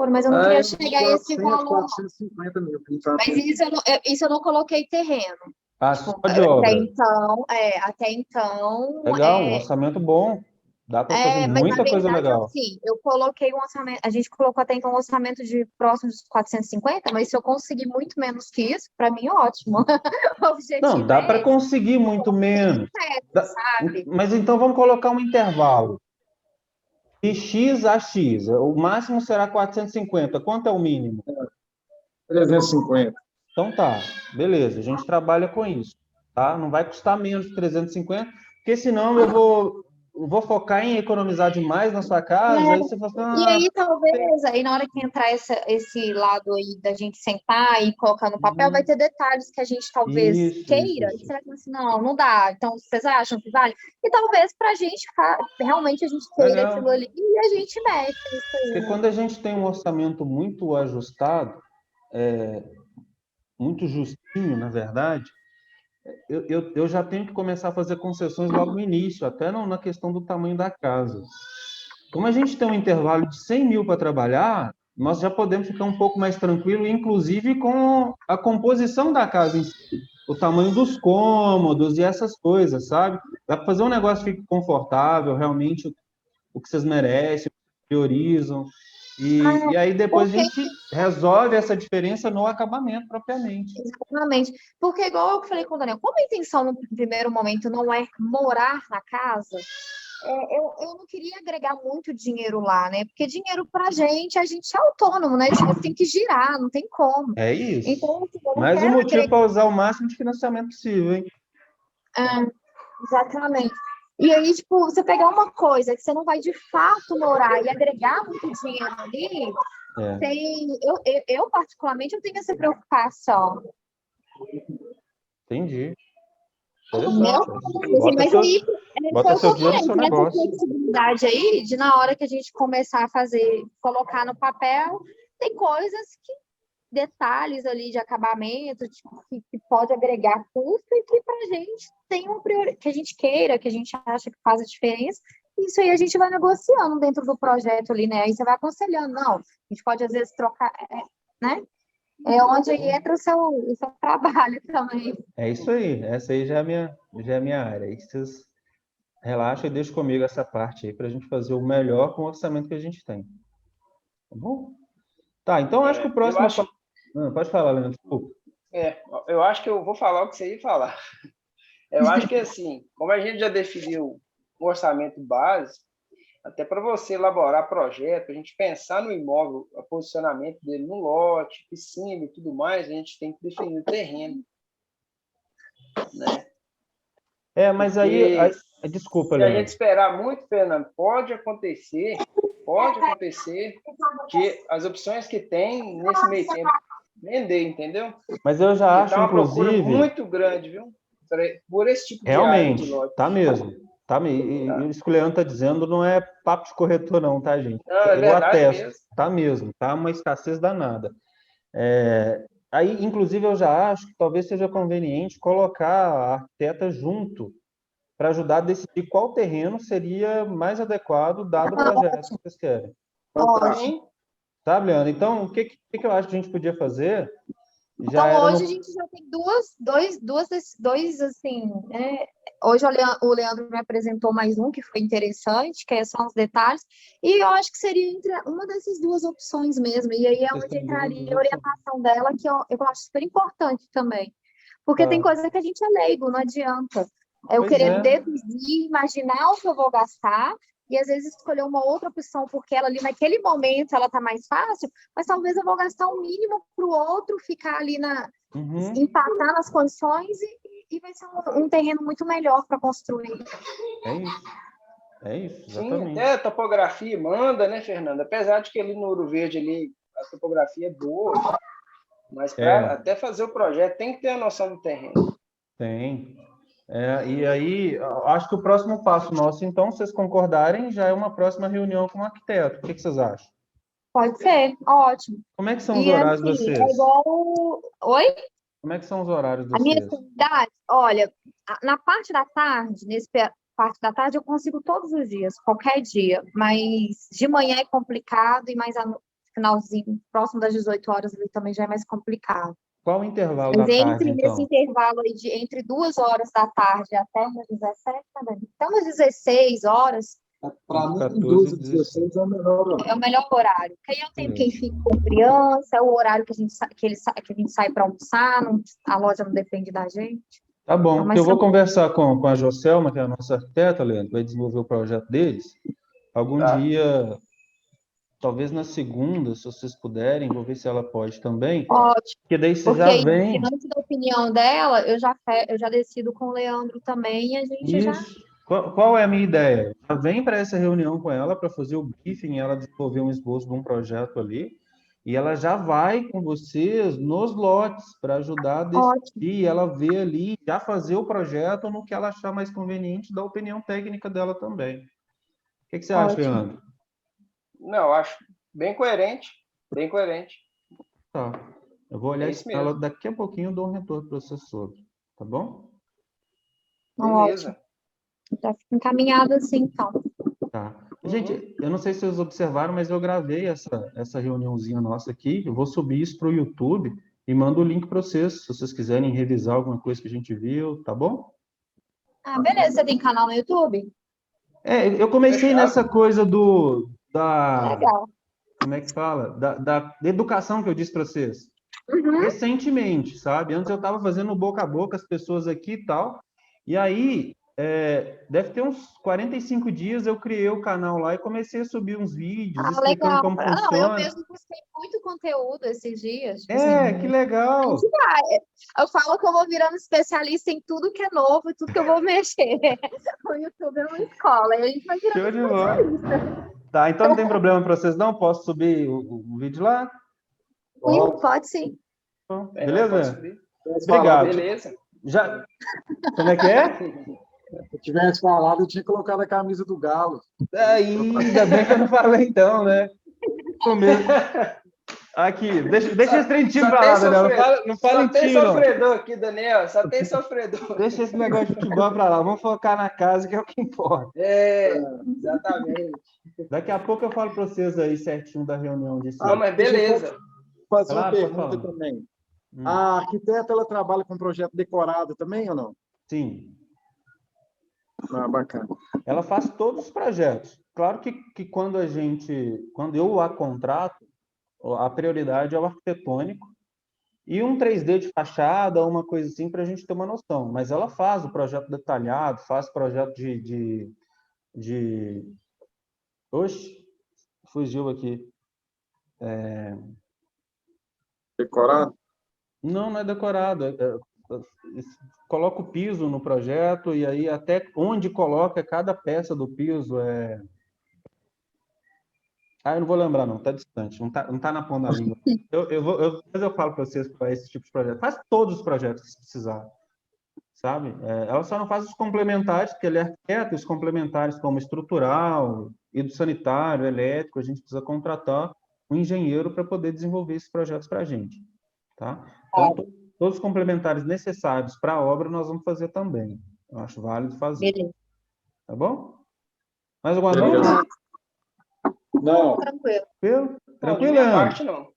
[SPEAKER 3] Mas eu não queria chegar a esse
[SPEAKER 4] 400,
[SPEAKER 3] valor.
[SPEAKER 4] 450 mil.
[SPEAKER 3] Mas isso eu não coloquei terreno.
[SPEAKER 2] Só de obra.
[SPEAKER 3] Até então.
[SPEAKER 2] Legal, um orçamento bom. Dá para fazer
[SPEAKER 3] Mas
[SPEAKER 2] muita
[SPEAKER 3] na
[SPEAKER 2] coisa
[SPEAKER 3] verdade,
[SPEAKER 2] legal.
[SPEAKER 3] assim, eu coloquei um orçamento, a gente colocou até então um orçamento de próximo dos 450, mas se eu conseguir muito menos que isso, para mim, ótimo. O objetivo
[SPEAKER 2] Não, dá para conseguir muito menos.
[SPEAKER 3] sabe?
[SPEAKER 2] Mas então vamos colocar um intervalo. De X a X. O máximo será 450. Quanto é o mínimo?
[SPEAKER 4] 350.
[SPEAKER 2] Então tá, beleza. A gente trabalha com isso, tá? Não vai custar menos de 350, porque senão eu vou focar em economizar demais na sua casa, aí você fala
[SPEAKER 3] E aí, talvez, aí na hora que entrar esse lado aí da gente sentar e colocar no papel, vai ter detalhes que a gente talvez queira.
[SPEAKER 2] Isso.
[SPEAKER 3] E será que assim, não dá? Então, vocês acham que vale? E talvez pra gente, realmente a gente queira aquilo ali e a gente mexe isso aí.
[SPEAKER 2] Porque quando a gente tem um orçamento muito ajustado, muito justinho, na verdade, eu já tenho que começar a fazer concessões logo no início, até na questão do tamanho da casa. Como a gente tem um intervalo de 100 mil para trabalhar, nós já podemos ficar um pouco mais tranquilo, inclusive com a composição da casa em si, o tamanho dos cômodos e essas coisas, sabe? Dá para fazer um negócio que fique confortável, realmente o que vocês merecem, priorizam. E aí depois a gente resolve essa diferença no acabamento propriamente.
[SPEAKER 3] Exatamente. Porque, igual eu falei com o Daniel, como a intenção no primeiro momento não é morar na casa, eu não queria agregar muito dinheiro lá, né? Porque dinheiro pra gente, a gente é autônomo, né? Dinheiro tem que girar, não tem como.
[SPEAKER 2] É isso.
[SPEAKER 3] Então, eu não
[SPEAKER 2] Mais um
[SPEAKER 3] quero
[SPEAKER 2] motivo para usar o máximo de financiamento possível, hein?
[SPEAKER 3] Exatamente. E aí, tipo, você pegar uma coisa que você não vai de fato morar e agregar muito dinheiro ali, eu particularmente, eu tenho essa preocupação.
[SPEAKER 2] Entendi.
[SPEAKER 3] Bota
[SPEAKER 2] seu dinheiro no seu negócio.
[SPEAKER 3] Essa flexibilidade aí, de na hora que a gente começar a colocar no papel, tem coisas detalhes ali de acabamento, que pode agregar custo e que pra gente tem que a gente queira, que a gente acha que faz a diferença. Isso aí a gente vai negociando dentro do projeto ali, né? Aí você vai aconselhando, não, a gente pode às vezes trocar, né? É onde entra o seu trabalho também.
[SPEAKER 2] É isso aí. Essa aí já é a minha área. Aí vocês relaxam e deixam comigo essa parte aí para a gente fazer o melhor com o orçamento que a gente tem. Tá bom? Tá, então acho que o próximo... Pode falar, Leandro, desculpa.
[SPEAKER 1] Eu acho que eu vou falar o que você ia falar. Eu acho que, assim, como a gente já definiu o orçamento base, até para você elaborar projeto, a gente pensar no imóvel, o posicionamento dele no lote, piscina e tudo mais, a gente tem que definir o terreno. Né?
[SPEAKER 2] Mas aí... Desculpa,
[SPEAKER 1] Leandro. Se a gente
[SPEAKER 2] Leandro.
[SPEAKER 1] esperar muito, Fernando, pode acontecer que as opções que tem nesse meio tempo vender, entendeu?
[SPEAKER 2] Mas eu já acho,
[SPEAKER 1] uma
[SPEAKER 2] inclusive...
[SPEAKER 1] procura muito grande, viu? Por esse tipo de
[SPEAKER 2] área
[SPEAKER 1] de lote.
[SPEAKER 2] Tá mesmo. Isso que o Leandro está dizendo não é papo de corretor não, tá, gente?
[SPEAKER 1] Não, é verdade
[SPEAKER 2] atesto.
[SPEAKER 1] mesmo.
[SPEAKER 2] Tá mesmo. Tá uma escassez danada. Aí, inclusive, eu já acho que talvez seja conveniente colocar a arquiteta junto para ajudar a decidir qual terreno seria mais adequado dado o projeto que vocês querem. Sabe, Leandro? Então, o que eu acho que a gente podia fazer?
[SPEAKER 3] Hoje a gente já tem dois assim, né? Hoje o Leandro me apresentou mais um que foi interessante, que são os detalhes, e eu acho que seria entre uma dessas duas opções mesmo, e aí é onde entraria a orientação dela, que eu acho super importante também, porque tem coisa que a gente é leigo, não adianta. Eu querer deduzir, imaginar o que eu vou gastar, e às vezes escolher uma outra opção, porque ela ali naquele momento ela tá mais fácil, mas talvez eu vou gastar um mínimo para o outro ficar ali empatar nas condições e vai ser um terreno muito melhor para construir.
[SPEAKER 2] É isso,
[SPEAKER 1] Sim,
[SPEAKER 2] exatamente.
[SPEAKER 1] até a topografia manda, né, Fernando? Apesar de que ali no Ouro Verde ali, a topografia é boa, mas para até fazer o projeto tem que ter a noção do terreno.
[SPEAKER 2] Tem. E aí, acho que o próximo passo nosso, então, se vocês concordarem, já é uma próxima reunião com o arquiteto. O que vocês acham?
[SPEAKER 3] Pode ser, ótimo.
[SPEAKER 2] Como é que são os
[SPEAKER 3] E
[SPEAKER 2] horários de
[SPEAKER 3] assim,
[SPEAKER 2] vocês?
[SPEAKER 3] é igual. Oi?
[SPEAKER 2] Como é que são os horários de
[SPEAKER 3] A minha
[SPEAKER 2] vocês?
[SPEAKER 3] atividade, olha, na parte da tarde, parte da tarde eu consigo todos os dias, qualquer dia, mas de manhã é complicado e mais no finalzinho, próximo das 18 horas ali também já é mais complicado.
[SPEAKER 2] Qual o intervalo
[SPEAKER 3] Mas
[SPEAKER 2] da tarde,
[SPEAKER 3] nesse
[SPEAKER 2] então?
[SPEAKER 3] intervalo aí entre 2 horas da tarde até umas 17, tá vendo? Até umas 16 horas
[SPEAKER 4] Para mim,
[SPEAKER 2] 14 e
[SPEAKER 4] 12 e
[SPEAKER 2] 16.
[SPEAKER 4] 16 é o melhor horário.
[SPEAKER 3] é o melhor horário. Porque aí eu tenho quem
[SPEAKER 2] Beleza.
[SPEAKER 3] fica com criança, é o horário que a gente, que a gente sai para almoçar, a loja não depende da gente.
[SPEAKER 2] Tá bom,
[SPEAKER 3] Então,
[SPEAKER 2] porque
[SPEAKER 3] mas
[SPEAKER 2] eu vou conversar com a Joselma, que é a nossa arquiteta, Leandro, que vai desenvolver o projeto deles. Algum
[SPEAKER 1] Tá?
[SPEAKER 2] dia, talvez na segunda, se vocês puderem, vou ver se ela pode também,
[SPEAKER 3] ótimo.
[SPEAKER 2] porque daí você
[SPEAKER 3] Porque
[SPEAKER 2] já
[SPEAKER 3] aí,
[SPEAKER 2] vem.
[SPEAKER 3] diante da opinião dela, eu já decido com o Leandro também e a gente já.
[SPEAKER 2] Isso. Qual é a minha ideia? Já vem para essa reunião com ela para fazer o briefing, ela desenvolver um esboço de um projeto ali, e ela já vai com vocês nos lotes para ajudar a
[SPEAKER 3] Ótimo,
[SPEAKER 2] decidir, ela vê ali, já fazer o projeto no que ela achar mais conveniente, da opinião técnica dela também. O que você acha,
[SPEAKER 3] ótimo.
[SPEAKER 2] Leandro?
[SPEAKER 1] Não, acho bem coerente, bem coerente.
[SPEAKER 2] Tá. Eu vou olhar
[SPEAKER 1] É
[SPEAKER 2] isso
[SPEAKER 1] isso
[SPEAKER 2] com ela
[SPEAKER 1] mesmo.
[SPEAKER 2] daqui a pouquinho, eu dou um retorno para você sobre, tá bom?
[SPEAKER 3] Então,
[SPEAKER 1] Beleza.
[SPEAKER 3] ótimo. Já fica encaminhado assim, então.
[SPEAKER 2] Tá. Gente, eu não sei se vocês observaram, mas eu gravei essa reuniãozinha nossa aqui. Eu vou subir isso para o YouTube e mando o link para vocês, se vocês quiserem revisar alguma coisa que a gente viu, tá bom?
[SPEAKER 3] Ah, beleza. Você tem canal no YouTube?
[SPEAKER 2] Eu comecei
[SPEAKER 1] Fechado.
[SPEAKER 2] nessa coisa da
[SPEAKER 3] Legal.
[SPEAKER 2] como é que fala? Da educação que eu disse para vocês.
[SPEAKER 3] Uhum.
[SPEAKER 2] Recentemente, sabe? Antes eu estava fazendo boca a boca as pessoas aqui e tal. E aí, deve ter uns 45 dias, eu criei o canal lá e comecei a subir uns vídeos
[SPEAKER 3] Ah,
[SPEAKER 2] explicando
[SPEAKER 3] legal.
[SPEAKER 2] como
[SPEAKER 3] Não, eu
[SPEAKER 2] funciona.
[SPEAKER 3] mesmo busquei muito conteúdo esses dias. Tipo assim,
[SPEAKER 2] Que legal!
[SPEAKER 3] eu falo que eu vou virando especialista em tudo que é novo e tudo que eu vou mexer. O YouTube é uma escola, e a gente vai
[SPEAKER 2] Show
[SPEAKER 3] virando
[SPEAKER 2] de bola.
[SPEAKER 3] especialista.
[SPEAKER 2] Tá, então não tem problema para vocês não? Posso subir o vídeo lá?
[SPEAKER 3] Pode sim.
[SPEAKER 2] Beleza?
[SPEAKER 4] Tivesse
[SPEAKER 2] Obrigado.
[SPEAKER 1] Beleza.
[SPEAKER 2] Já... Como é que é?
[SPEAKER 4] Se eu tivesse falado, eu tinha colocado a camisa do Galo.
[SPEAKER 2] Ainda bem que eu não falei então, né? Aqui, deixa esse trem time pra lá, Daniel. Não fala em
[SPEAKER 1] Só tem
[SPEAKER 2] time, não.
[SPEAKER 1] sofredor aqui, Daniel. Só tem sofredor.
[SPEAKER 2] Deixa esse negócio de futebol pra lá. Vamos focar na casa, que é o que importa.
[SPEAKER 1] Exatamente.
[SPEAKER 2] Daqui a pouco eu falo para vocês aí certinho da reunião de
[SPEAKER 1] Não, mas beleza.
[SPEAKER 4] Fazer
[SPEAKER 2] Claro,
[SPEAKER 4] uma
[SPEAKER 2] pode
[SPEAKER 4] pergunta
[SPEAKER 2] falar.
[SPEAKER 4] também. A arquiteta, ela trabalha com projeto decorado também ou não?
[SPEAKER 2] Sim.
[SPEAKER 4] Ah, bacana.
[SPEAKER 2] Ela faz todos os projetos. Claro que quando eu a contrato, a prioridade é o arquitetônico e um 3D de fachada, uma coisa assim, para a gente ter uma noção. Mas ela faz o projeto detalhado, faz projeto de... Oxe, fugiu aqui.
[SPEAKER 4] Decorado?
[SPEAKER 2] Não é decorado. Coloca o piso no projeto e aí até onde coloca cada peça do piso eu não vou lembrar, não, está distante, não tá na ponta da língua. Depois eu falo para vocês para esse tipo de projeto. Faz todos os projetos que precisar, sabe? Ela só não faz os complementares, porque ele é arquiteto, os complementares como estrutural, hidrossanitário, elétrico, a gente precisa contratar um engenheiro para poder desenvolver esses projetos para a gente, tá? Então, todos os complementares necessários para a obra nós vamos fazer também. Eu acho válido fazer.
[SPEAKER 3] Beleza.
[SPEAKER 2] Tá bom? Mais alguma dúvida?
[SPEAKER 4] Não.
[SPEAKER 3] Tranquilo.
[SPEAKER 1] Não, de minha parte, não.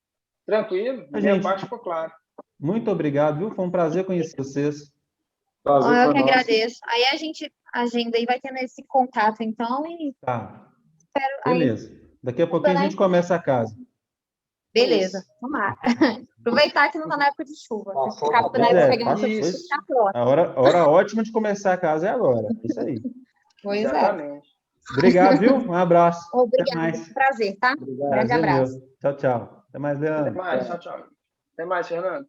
[SPEAKER 1] Tranquilo, de minha parte ficou claro.
[SPEAKER 2] Muito obrigado, viu? Foi um prazer conhecer vocês.
[SPEAKER 3] Eu que agradeço. Aí a gente agenda e vai tendo esse contato, então, e
[SPEAKER 2] Tá.
[SPEAKER 3] espero.
[SPEAKER 2] Beleza. Daqui a pouquinho a gente começa a casa.
[SPEAKER 3] Beleza, vamos lá. Aproveitar que não está na época de chuva. Ficar na época pegando
[SPEAKER 2] isso.
[SPEAKER 3] ficar
[SPEAKER 2] A hora ótima de começar a casa é agora. É isso aí.
[SPEAKER 3] Pois
[SPEAKER 1] Exatamente.
[SPEAKER 2] Obrigado, viu? Um abraço.
[SPEAKER 3] Obrigado.
[SPEAKER 2] Até mais.
[SPEAKER 3] Prazer, tá? Grande abraço.
[SPEAKER 2] Tchau, tchau. Até mais, Leandro.
[SPEAKER 1] Até mais, tchau, tchau. Até mais, Fernando.